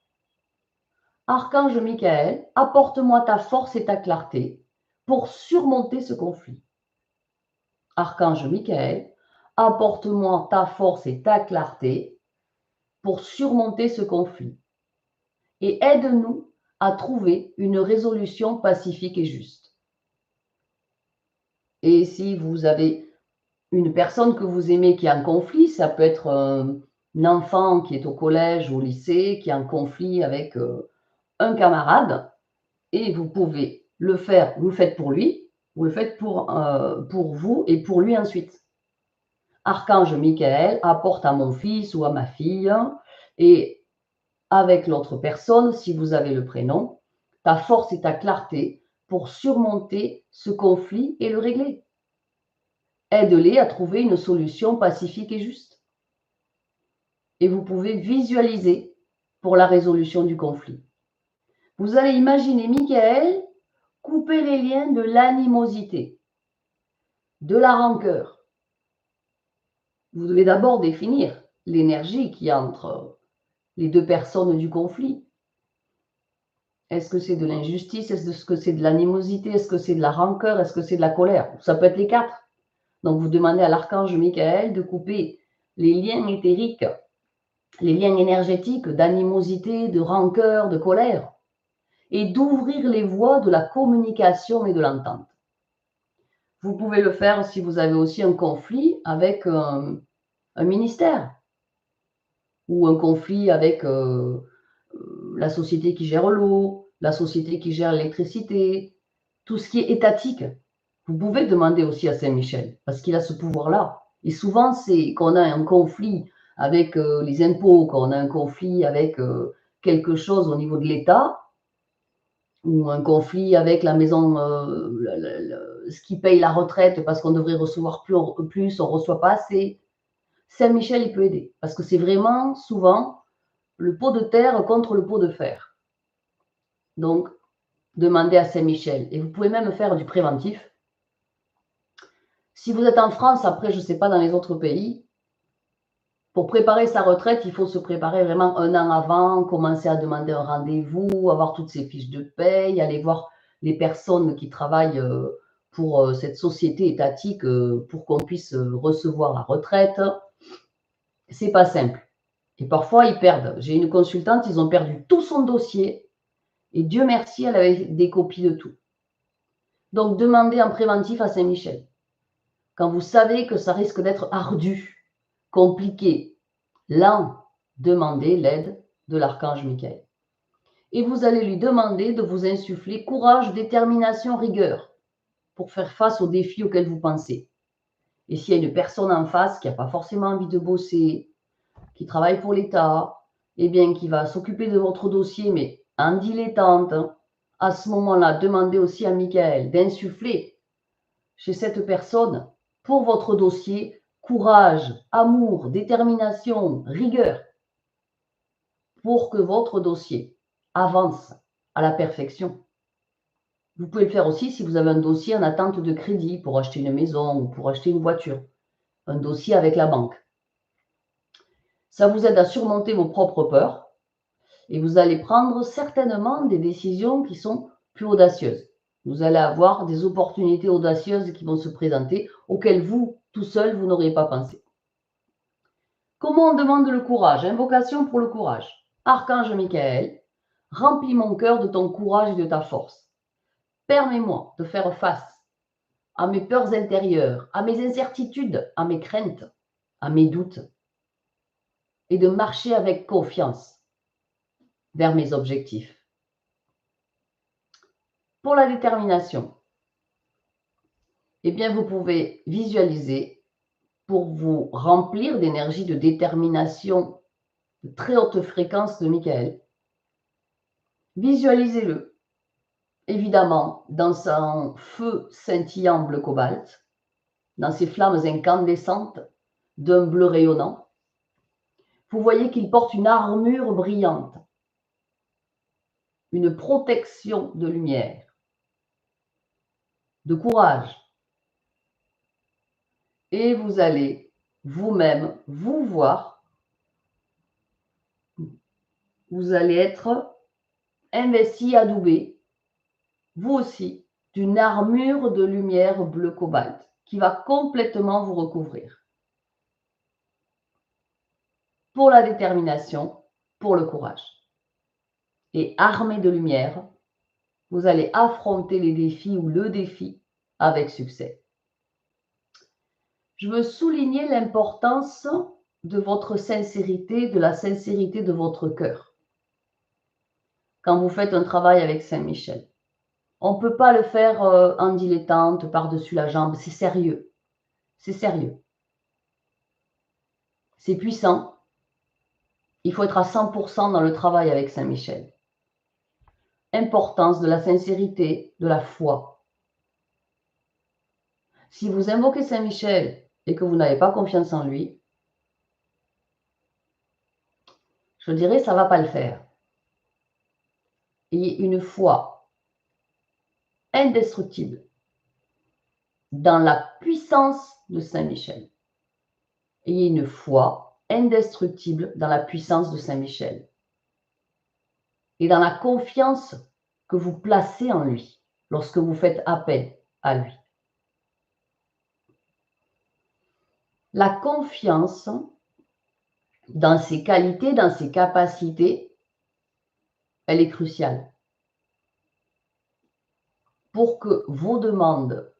Archange Michael, apporte-moi ta force et ta clarté pour surmonter ce conflit. Archange Michael, apporte-moi ta force et ta clarté pour surmonter ce conflit. Et aide-nous à trouver une résolution pacifique et juste. Et si vous avez une personne que vous aimez qui est en conflit, ça peut être un enfant qui est au collège ou au lycée, qui est en conflit avec un camarade, et vous pouvez le faire, vous le faites pour lui, vous le faites pour vous et pour lui ensuite. Archange Michael apporte à mon fils ou à ma fille, et avec l'autre personne, si vous avez le prénom, ta force et ta clarté pour surmonter ce conflit et le régler. Aide-les à trouver une solution pacifique et juste. Et vous pouvez visualiser pour la résolution du conflit. Vous allez imaginer Michael couper les liens de l'animosité, de la rancœur. Vous devez d'abord définir l'énergie qu'il y a entre les deux personnes du conflit. Est-ce que c'est de l'injustice? Est-ce que c'est de l'animosité? Est-ce que c'est de la rancœur? Est-ce que c'est de la colère? Ça peut être les quatre. Donc, vous demandez à l'archange Michael de couper les liens éthériques, les liens énergétiques d'animosité, de rancœur, de colère, et d'ouvrir les voies de la communication et de l'entente. Vous pouvez le faire si vous avez aussi un conflit avec un ministère ou un conflit avec la société qui gère l'eau, la société qui gère l'électricité, tout ce qui est étatique. Vous pouvez demander aussi à Saint-Michel, parce qu'il a ce pouvoir-là. Et souvent, c'est qu'on a un conflit avec les impôts, qu'on a un conflit avec quelque chose au niveau de l'État, ou un conflit avec la maison, ce qui paye la retraite parce qu'on devrait recevoir plus, on ne reçoit pas assez. Saint-Michel, il peut aider, parce que c'est vraiment souvent le pot de terre contre le pot de fer. Donc, demandez à Saint-Michel. Et vous pouvez même faire du préventif. Si vous êtes en France, après, je ne sais pas dans les autres pays, pour préparer sa retraite, il faut se préparer vraiment un an avant, commencer à demander un rendez-vous, avoir toutes ses fiches de paye, aller voir les personnes qui travaillent pour cette société étatique pour qu'on puisse recevoir la retraite. C'est pas simple. Et parfois, ils perdent. J'ai une consultante, ils ont perdu tout son dossier et Dieu merci, elle avait des copies de tout. Donc, demandez en préventif à Saint-Michel. Quand vous savez que ça risque d'être ardu, compliqué, lent, demandez l'aide de l'archange Michael. Et vous allez lui demander de vous insuffler courage, détermination, rigueur pour faire face aux défis auxquels vous pensez. Et s'il y a une personne en face qui n'a pas forcément envie de bosser, qui travaille pour l'État, eh bien, qui va s'occuper de votre dossier, mais en dilettante, à ce moment-là, demandez aussi à Michael d'insuffler chez cette personne pour votre dossier, courage, amour, détermination, rigueur, pour que votre dossier avance à la perfection. Vous pouvez le faire aussi si vous avez un dossier en attente de crédit pour acheter une maison ou pour acheter une voiture, un dossier avec la banque. Ça vous aide à surmonter vos propres peurs et vous allez prendre certainement des décisions qui sont plus audacieuses. Vous allez avoir des opportunités audacieuses qui vont se présenter auxquelles vous, tout seul, vous n'auriez pas pensé. Comment on demande le courage? Invocation pour le courage. Archange Michael, remplis mon cœur de ton courage et de ta force. Permets-moi de faire face à mes peurs intérieures, à mes incertitudes, à mes craintes, à mes doutes, et de marcher avec confiance vers mes objectifs. Pour la détermination, eh bien, vous pouvez visualiser pour vous remplir d'énergie de détermination de très haute fréquence de Michael. Visualisez-le, évidemment, dans son feu scintillant bleu cobalt, dans ses flammes incandescentes d'un bleu rayonnant. Vous voyez qu'il porte une armure brillante, une protection de lumière, de courage. Et vous allez vous-même vous voir, vous allez être investi, adoubé, vous aussi, d'une armure de lumière bleu cobalt qui va complètement vous recouvrir. Pour la détermination, pour le courage. Et armé de lumière, vous allez affronter les défis ou le défi avec succès. Je veux souligner l'importance de votre sincérité, de la sincérité de votre cœur. Quand vous faites un travail avec Saint-Michel, on ne peut pas le faire en dilettante, par-dessus la jambe. C'est sérieux. C'est sérieux. C'est puissant. Il faut être à 100% dans le travail avec Saint-Michel. Importance de la sincérité, de la foi. Si vous invoquez Saint-Michel et que vous n'avez pas confiance en lui, je dirais ça ne va pas le faire. Ayez une foi indestructible dans la puissance de Saint-Michel. Ayez une foi indestructible dans la puissance de Saint-Michel et dans la confiance que vous placez en lui lorsque vous faites appel à lui. La confiance dans ses qualités, dans ses capacités, elle est cruciale pour que vos demandes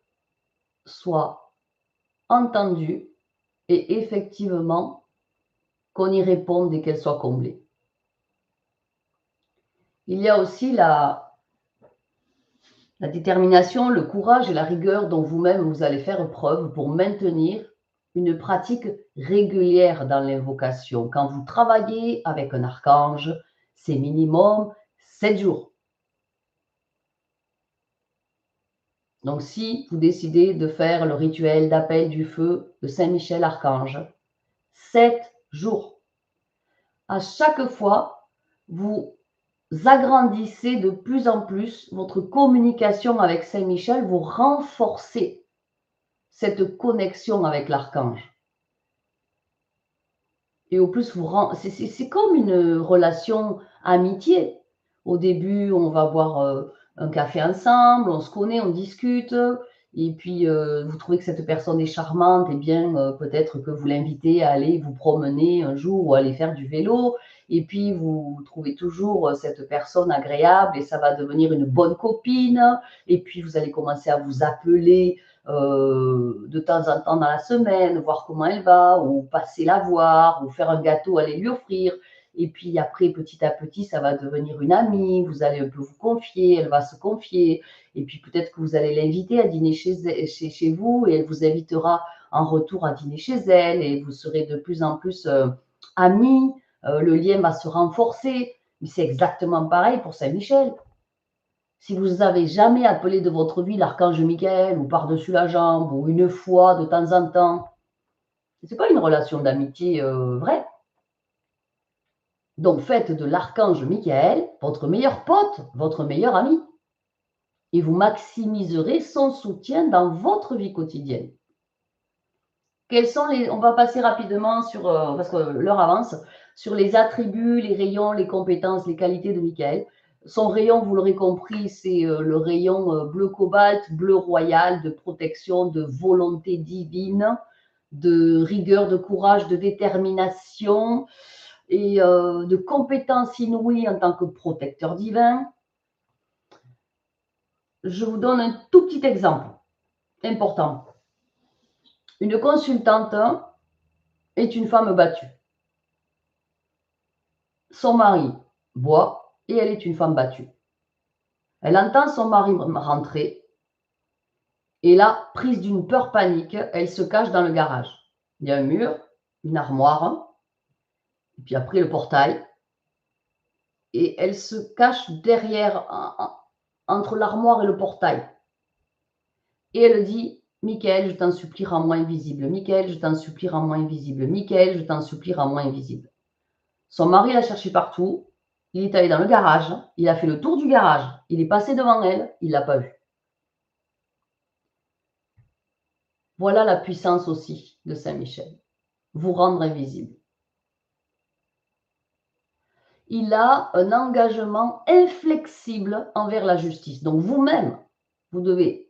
soient entendues et effectivement qu'on y réponde et qu'elles soient comblées. Il y a aussi la détermination, le courage et la rigueur dont vous-même vous allez faire preuve pour maintenir une pratique régulière dans l'invocation. Quand vous travaillez avec un archange, c'est minimum 7 jours. Donc, si vous décidez de faire le rituel d'appel du feu de Saint-Michel Archange, 7 jours. À chaque fois, vous agrandissez de plus en plus votre communication avec Saint-Michel, vous renforcez cette connexion avec l'archange. Et au plus, c'est comme une relation amitié. Au début, on va boire un café ensemble, on se connaît, on discute. Et puis, vous trouvez que cette personne est charmante, et bien, peut-être que vous l'invitez à aller vous promener un jour ou aller faire du vélo. Et puis, vous trouvez toujours cette personne agréable et ça va devenir une bonne copine. Et puis, vous allez commencer à vous appeler de temps en temps dans la semaine, voir comment elle va, ou passer la voir, ou faire un gâteau, aller lui offrir. Et puis après, petit à petit, ça va devenir une amie, vous allez un peu vous confier, elle va se confier, et puis peut-être que vous allez l'inviter à dîner chez vous, et elle vous invitera en retour à dîner chez elle, et vous serez de plus en plus amis, le lien va se renforcer. Mais c'est exactement pareil pour Saint-Michel. Si vous n'avez jamais appelé de votre vie l'archange Michael ou par-dessus la jambe ou une fois de temps en temps, ce n'est pas une relation d'amitié vraie. Donc faites de l'archange Michael votre meilleur pote, votre meilleur ami. Et vous maximiserez son soutien dans votre vie quotidienne. Quels sont on va passer rapidement sur, parce que l'heure avance, sur les attributs, les rayons, les compétences, les qualités de Michael. Son rayon, vous l'aurez compris, c'est le rayon bleu cobalt, bleu royal, de protection, de volonté divine, de rigueur, de courage, de détermination et de compétences inouïes en tant que protecteur divin. Je vous donne un tout petit exemple important. Une consultante est une femme battue. Son mari boit et elle est une femme battue. Elle entend son mari rentrer et là, prise d'une peur panique, elle se cache dans le garage. Il y a un mur, une armoire, et puis après le portail. Et elle se cache derrière, entre l'armoire et le portail. Et elle dit, Michael, je t'en supplie, rends-moi invisible. Michael, je t'en supplie, rends-moi invisible. Michael, je t'en supplie, rends-moi invisible. Son mari l'a cherché partout. Il est allé dans le garage. Il a fait le tour du garage. Il est passé devant elle. Il ne l'a pas vue. Voilà la puissance aussi de Saint-Michel. Vous rendre invisible. Il a un engagement inflexible envers la justice. Donc vous-même, vous devez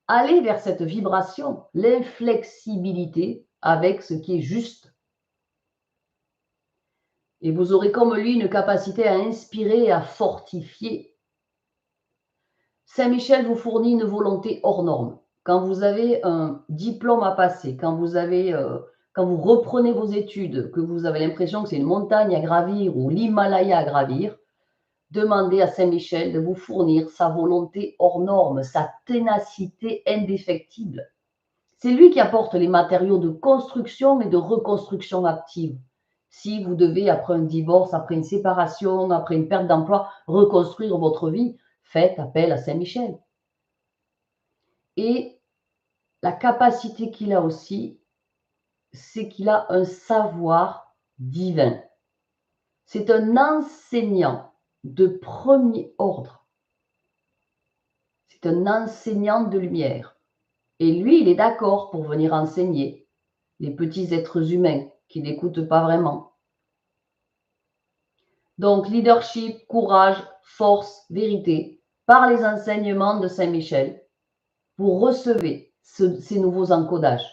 aller vers cette vibration, l'inflexibilité avec ce qui est juste. Et vous aurez comme lui une capacité à inspirer et à fortifier. Saint-Michel vous fournit une volonté hors norme. Quand vous avez un diplôme à passer, quand vous reprenez vos études, que vous avez l'impression que c'est une montagne à gravir ou l'Himalaya à gravir, demandez à Saint-Michel de vous fournir sa volonté hors norme, sa ténacité indéfectible. C'est lui qui apporte les matériaux de construction et de reconstruction active. Si vous devez, après un divorce, après une séparation, après une perte d'emploi, reconstruire votre vie, faites appel à Saint-Michel. Et la capacité qu'il a aussi, c'est qu'il a un savoir divin. C'est un enseignant de premier ordre. C'est un enseignant de lumière. Et lui, il est d'accord pour venir enseigner les petits êtres humains qui n'écoutent pas vraiment. Donc, leadership, courage, force, vérité, par les enseignements de Saint-Michel, vous recevez ces nouveaux encodages.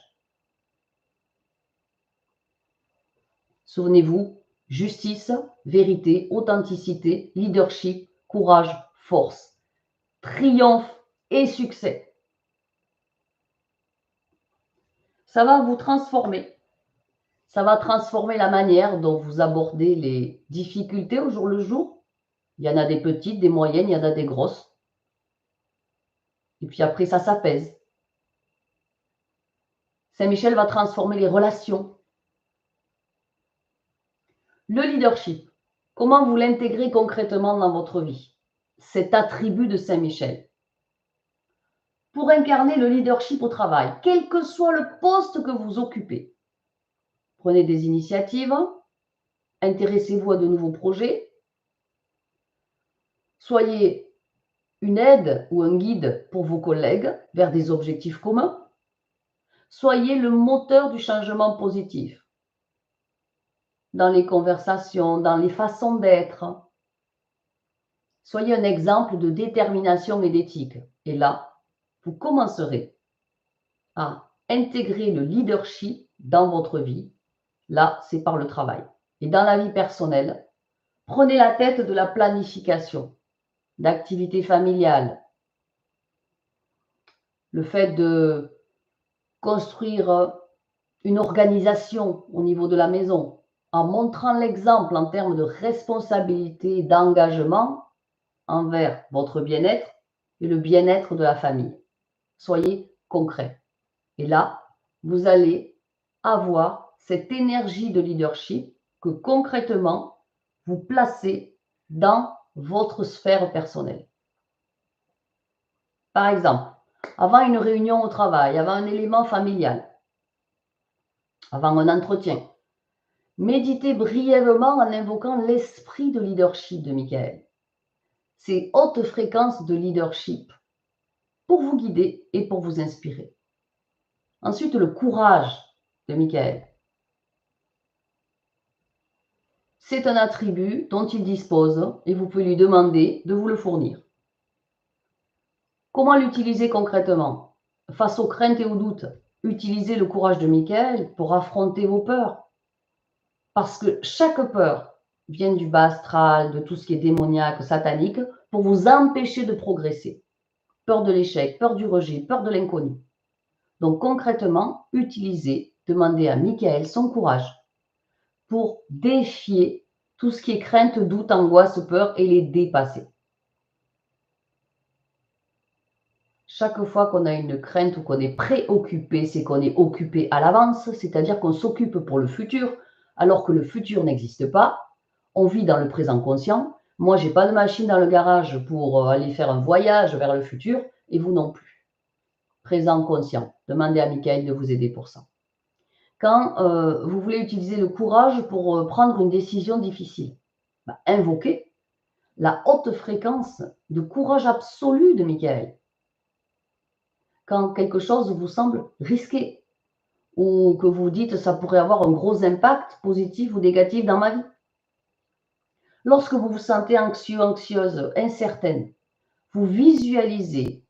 Souvenez-vous, justice, vérité, authenticité, leadership, courage, force, triomphe et succès. Ça va vous transformer. Ça va transformer la manière dont vous abordez les difficultés au jour le jour. Il y en a des petites, des moyennes, il y en a des grosses. Et puis après, ça s'apaise. Saint-Michel va transformer les relations. Le leadership, comment vous l'intégrez concrètement dans votre vie? Cet attribut de Saint-Michel. Pour incarner le leadership au travail, quel que soit le poste que vous occupez, prenez des initiatives, intéressez-vous à de nouveaux projets, soyez une aide ou un guide pour vos collègues vers des objectifs communs, soyez le moteur du changement positif dans les conversations, dans les façons d'être. Soyez un exemple de détermination et d'éthique. Et là, vous commencerez à intégrer le leadership dans votre vie. Là, c'est par le travail. Et dans la vie personnelle, prenez la tête de la planification, d'activités familiales, le fait de construire une organisation au niveau de la maison, en montrant l'exemple en termes de responsabilité, d'engagement envers votre bien-être et le bien-être de la famille. Soyez concret. Et là, vous allez avoir cette énergie de leadership que concrètement, vous placez dans votre sphère personnelle. Par exemple, avant une réunion au travail, avant un élément familial, avant un entretien, méditez brièvement en invoquant l'esprit de leadership de Michael. Ces hautes fréquences de leadership pour vous guider et pour vous inspirer. Ensuite, le courage de Michael. C'est un attribut dont il dispose et vous pouvez lui demander de vous le fournir. Comment l'utiliser concrètement? Face aux craintes et aux doutes, utilisez le courage de Michael pour affronter vos peurs. Parce que chaque peur vient du bas astral, de tout ce qui est démoniaque, satanique, pour vous empêcher de progresser. Peur de l'échec, peur du rejet, peur de l'inconnu. Donc concrètement, utilisez, demandez à Michael son courage pour défier tout ce qui est crainte, doute, angoisse, peur et les dépasser. Chaque fois qu'on a une crainte ou qu'on est préoccupé, c'est qu'on est occupé à l'avance, c'est-à-dire qu'on s'occupe pour le futur, alors que le futur n'existe pas. On vit dans le présent conscient. Moi, je n'ai pas de machine dans le garage pour aller faire un voyage vers le futur, et vous non plus. Présent conscient. Demandez à Michael de vous aider pour ça. Quand vous voulez utiliser le courage pour prendre une décision difficile, invoquez la haute fréquence de courage absolu de Michael. Quand quelque chose vous semble risqué ou que vous dites ça pourrait avoir un gros impact positif ou négatif dans ma vie. Lorsque vous vous sentez anxieux, anxieuse, incertaine, vous visualisez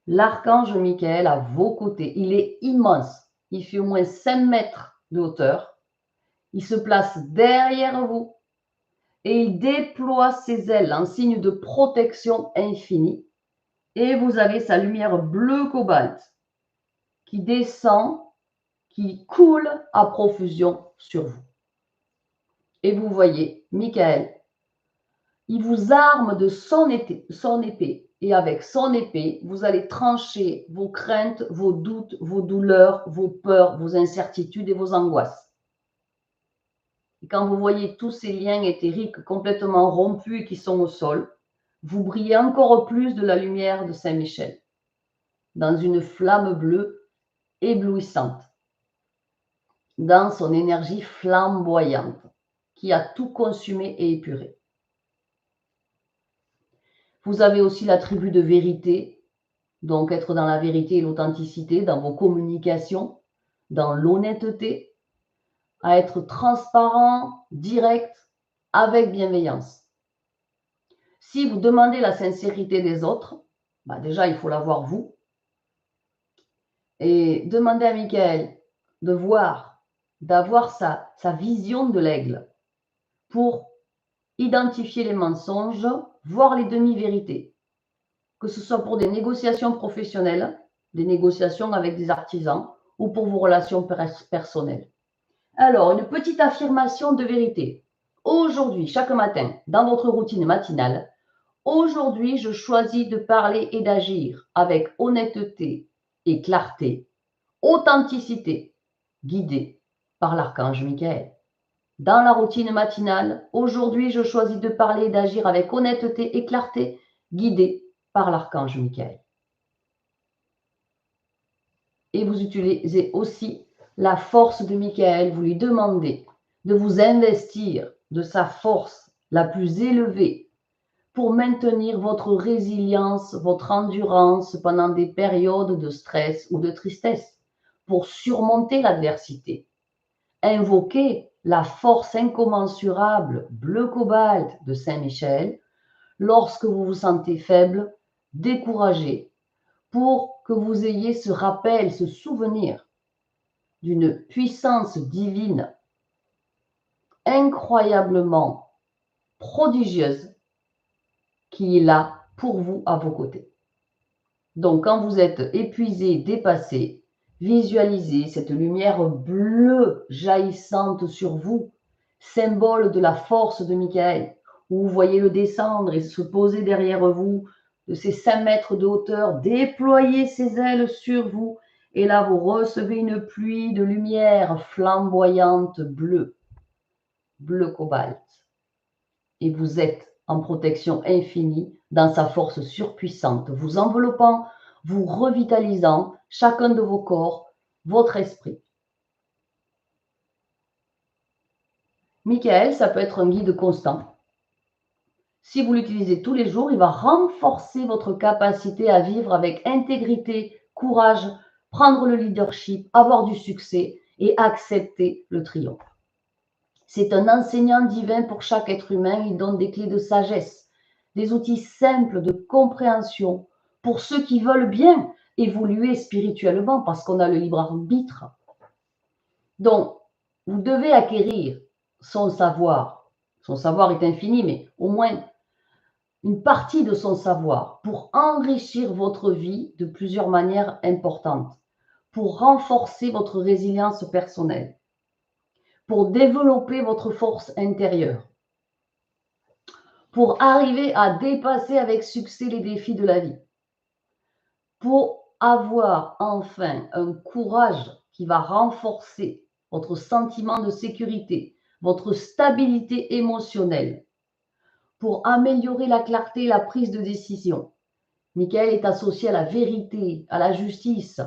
l'archange Michael à vos côtés. Il est immense. Il fait au moins 5 mètres de hauteur. Il se place derrière vous et il déploie ses ailes en signe de protection infinie. Et vous avez sa lumière bleu cobalt qui descend, qui coule à profusion sur vous. Et vous voyez, Michael, il vous arme de son épée. Et avec son épée, vous allez trancher vos craintes, vos doutes, vos douleurs, vos peurs, vos incertitudes et vos angoisses. Et quand vous voyez tous ces liens éthériques complètement rompus et qui sont au sol, vous brillez encore plus de la lumière de Saint-Michel, dans une flamme bleue éblouissante, dans son énergie flamboyante, qui a tout consumé et épuré. Vous avez aussi l'attribut de vérité, donc être dans la vérité et l'authenticité, dans vos communications, dans l'honnêteté, à être transparent, direct, avec bienveillance. Si vous demandez la sincérité des autres, déjà il faut l'avoir vous. Et demandez à Michael de voir, d'avoir sa vision de l'aigle pour identifier les mensonges, voir les demi-vérités. Que ce soit pour des négociations professionnelles, des négociations avec des artisans ou pour vos relations personnelles. Alors, une petite affirmation de vérité. Aujourd'hui, chaque matin, dans votre routine matinale, aujourd'hui, je choisis de parler et d'agir avec honnêteté et clarté, authenticité, guidée par l'archange Michael. Dans la routine matinale, aujourd'hui, je choisis de parler et d'agir avec honnêteté et clarté, guidée par l'archange Michael. Et vous utilisez aussi la force de Michael, vous lui demandez de vous investir de sa force la plus élevée pour maintenir votre résilience, votre endurance pendant des périodes de stress ou de tristesse, pour surmonter l'adversité. Invoquez la force incommensurable bleu cobalt de Saint-Michel lorsque vous vous sentez faible, découragé, pour que vous ayez ce rappel, ce souvenir d'une puissance divine incroyablement prodigieuse qui est là pour vous à vos côtés. Donc, quand vous êtes épuisé, dépassé, visualisez cette lumière bleue jaillissante sur vous, symbole de la force de Michael, où vous voyez le descendre et se poser derrière vous de ces 5 mètres de hauteur, déployer ses ailes sur vous, et là, vous recevez une pluie de lumière flamboyante bleue, bleu cobalt. Et vous êtes en protection infinie dans sa force surpuissante, vous enveloppant, vous revitalisant chacun de vos corps, votre esprit. Michael, ça peut être un guide constant. Si vous l'utilisez tous les jours, il va renforcer votre capacité à vivre avec intégrité, courage, prendre le leadership, avoir du succès et accepter le triomphe. C'est un enseignant divin pour chaque être humain. Il donne des clés de sagesse, des outils simples de compréhension pour ceux qui veulent bien évoluer spirituellement parce qu'on a le libre arbitre. Donc, vous devez acquérir son savoir. Son savoir est infini, mais au moins une partie de son savoir pour enrichir votre vie de plusieurs manières importantes, pour renforcer votre résilience personnelle, pour développer votre force intérieure, pour arriver à dépasser avec succès les défis de la vie, pour avoir enfin un courage qui va renforcer votre sentiment de sécurité, votre stabilité émotionnelle, pour améliorer la clarté et la prise de décision. Michael est associé à la vérité, à la justice,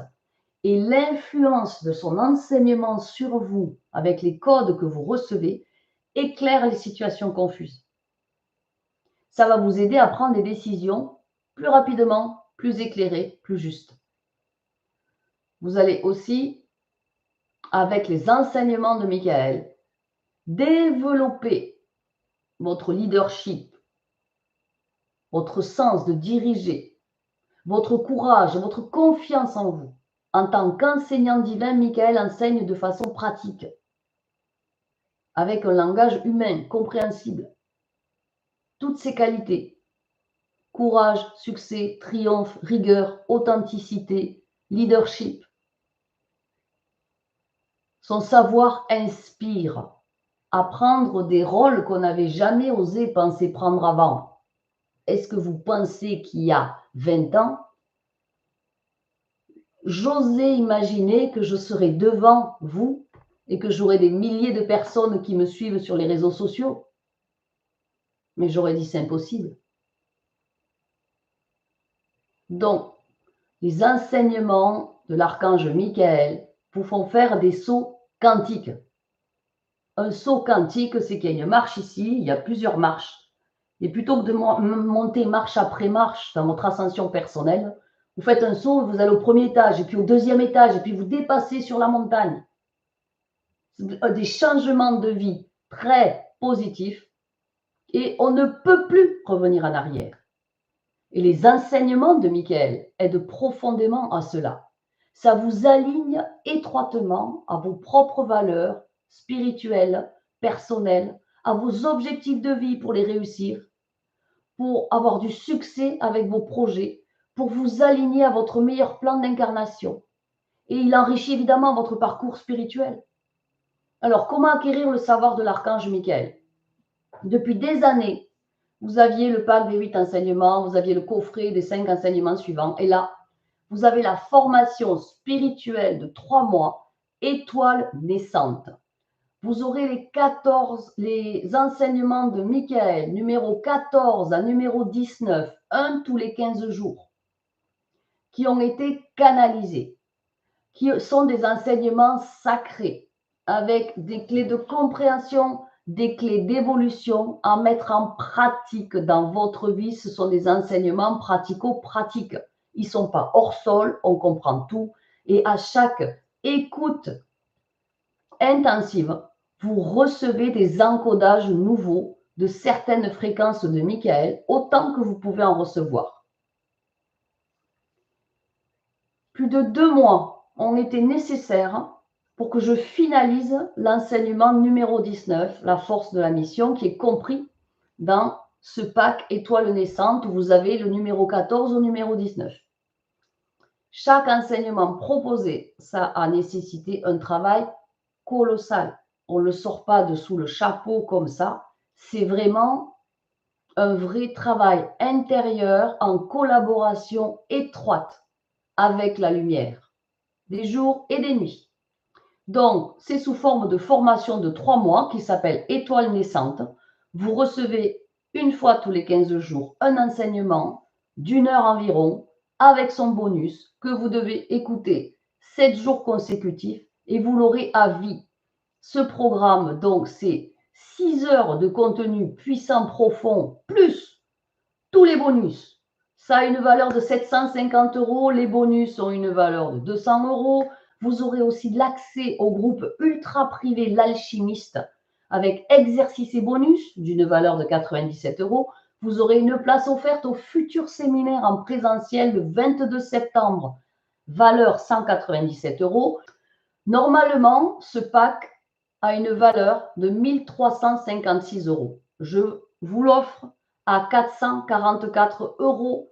et l'influence de son enseignement sur vous, avec les codes que vous recevez, éclaire les situations confuses. Ça va vous aider à prendre des décisions plus rapidement, plus éclairées, plus justes. Vous allez aussi, avec les enseignements de Michael, développer votre leadership, votre sens de diriger, votre courage, votre confiance en vous. En tant qu'enseignant divin, Michael enseigne de façon pratique, avec un langage humain, compréhensible. Toutes ces qualités, courage, succès, triomphe, rigueur, authenticité, leadership, son savoir inspire à prendre des rôles qu'on n'avait jamais osé penser prendre avant. Est-ce que vous pensez qu'il y a 20 ans, j'osais imaginer que je serais devant vous et que j'aurais des milliers de personnes qui me suivent sur les réseaux sociaux? Mais j'aurais dit c'est impossible. Donc, les enseignements de l'archange Michael vous font faire des sauts quantiques. Un saut quantique, c'est qu'il y a une marche ici, il y a plusieurs marches. Et plutôt que de monter marche après marche dans votre ascension personnelle, vous faites un saut, vous allez au premier étage, et puis au deuxième étage, et puis vous dépassez sur la montagne. Des changements de vie très positifs, et on ne peut plus revenir en arrière. Et les enseignements de Michael aident profondément à cela. Ça vous aligne étroitement à vos propres valeurs spirituelles, personnelles, à vos objectifs de vie pour les réussir, pour avoir du succès avec vos projets, pour vous aligner à votre meilleur plan d'incarnation. Et il enrichit évidemment votre parcours spirituel. Alors, comment acquérir le savoir de l'archange Michael? Depuis des années, vous aviez le pack des 8 enseignements, vous aviez le coffret des 5 enseignements suivants. Et là, vous avez la formation spirituelle de 3 mois, étoile naissante. Vous aurez les enseignements de Michael, numéro 14 à numéro 19, un tous les 15 jours, qui ont été canalisés, qui sont des enseignements sacrés, avec des clés de compréhension, des clés d'évolution à mettre en pratique dans votre vie. Ce sont des enseignements pratico-pratiques. Ils ne sont pas hors sol, on comprend tout. Et à chaque écoute intensive, vous recevez des encodages nouveaux de certaines fréquences de Michael, autant que vous pouvez en recevoir. Plus de 2 mois ont été nécessaires pour que je finalise l'enseignement numéro 19, la force de la mission, qui est compris dans ce pack étoile naissante où vous avez le numéro 14 au numéro 19. Chaque enseignement proposé, ça a nécessité un travail colossal. On ne le sort pas de sous le chapeau comme ça. C'est vraiment un vrai travail intérieur en collaboration étroite avec la lumière, des jours et des nuits. Donc, c'est sous forme de formation de 3 mois qui s'appelle Étoile naissante. Vous recevez une fois tous les 15 jours un enseignement d'1 heure environ avec son bonus que vous devez écouter 7 jours consécutifs et vous l'aurez à vie. Ce programme, donc, c'est 6 heures de contenu puissant, profond, plus tous les bonus. Ça a une valeur de 750 €. Les bonus ont une valeur de 200 €. Vous aurez aussi l'accès au groupe ultra privé L'Alchimiste avec exercices et bonus d'une valeur de 97 €. Vous aurez une place offerte au futur séminaire en présentiel le 22 septembre, valeur 197 €. Normalement, ce pack a une valeur de 1356 €. Je vous l'offre à 444 €,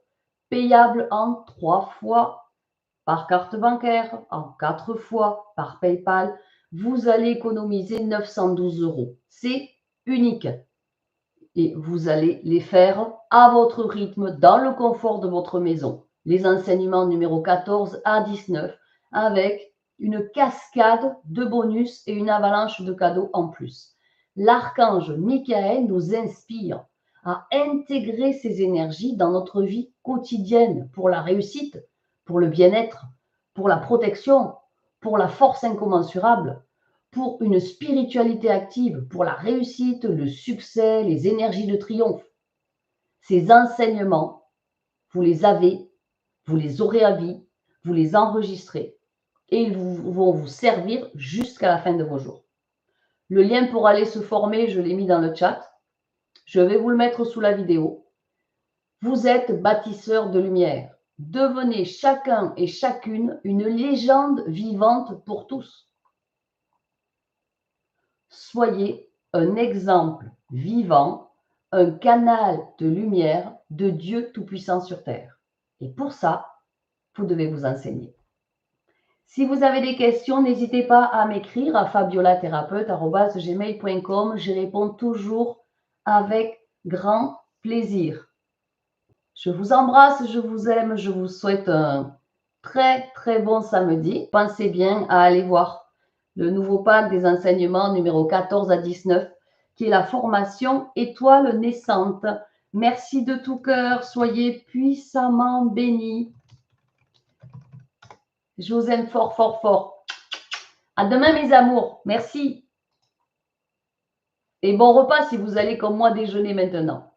payable en 3 fois par carte bancaire, en 4 fois par PayPal. Vous allez économiser 912 €. C'est unique. Et vous allez les faire à votre rythme, dans le confort de votre maison. Les enseignements numéro 14 à 19, avec une cascade de bonus et une avalanche de cadeaux en plus. L'archange Michael nous inspire à intégrer ces énergies dans notre vie quotidienne pour la réussite, pour le bien-être, pour la protection, pour la force incommensurable, pour une spiritualité active, pour la réussite, le succès, les énergies de triomphe. Ces enseignements, vous les avez, vous les aurez à vie, vous les enregistrez et ils vont vous servir jusqu'à la fin de vos jours. Le lien pour aller se former, je l'ai mis dans le chat. Je vais vous le mettre sous la vidéo. Vous êtes bâtisseurs de lumière. Devenez chacun et chacune une légende vivante pour tous. Soyez un exemple vivant, un canal de lumière de Dieu Tout-Puissant sur Terre. Et pour ça, vous devez vous enseigner. Si vous avez des questions, n'hésitez pas à m'écrire à fabiolatherapeute@gmail.com. J'y réponds toujours avec grand plaisir. Je vous embrasse, je vous aime, je vous souhaite un très très bon samedi. Pensez bien à aller voir le nouveau pack des enseignements numéro 14 à 19, qui est la formation Étoile naissante. Merci de tout cœur, soyez puissamment bénis. Je vous aime fort, fort, fort. À demain mes amours, merci. Et bon repas si vous allez comme moi déjeuner maintenant.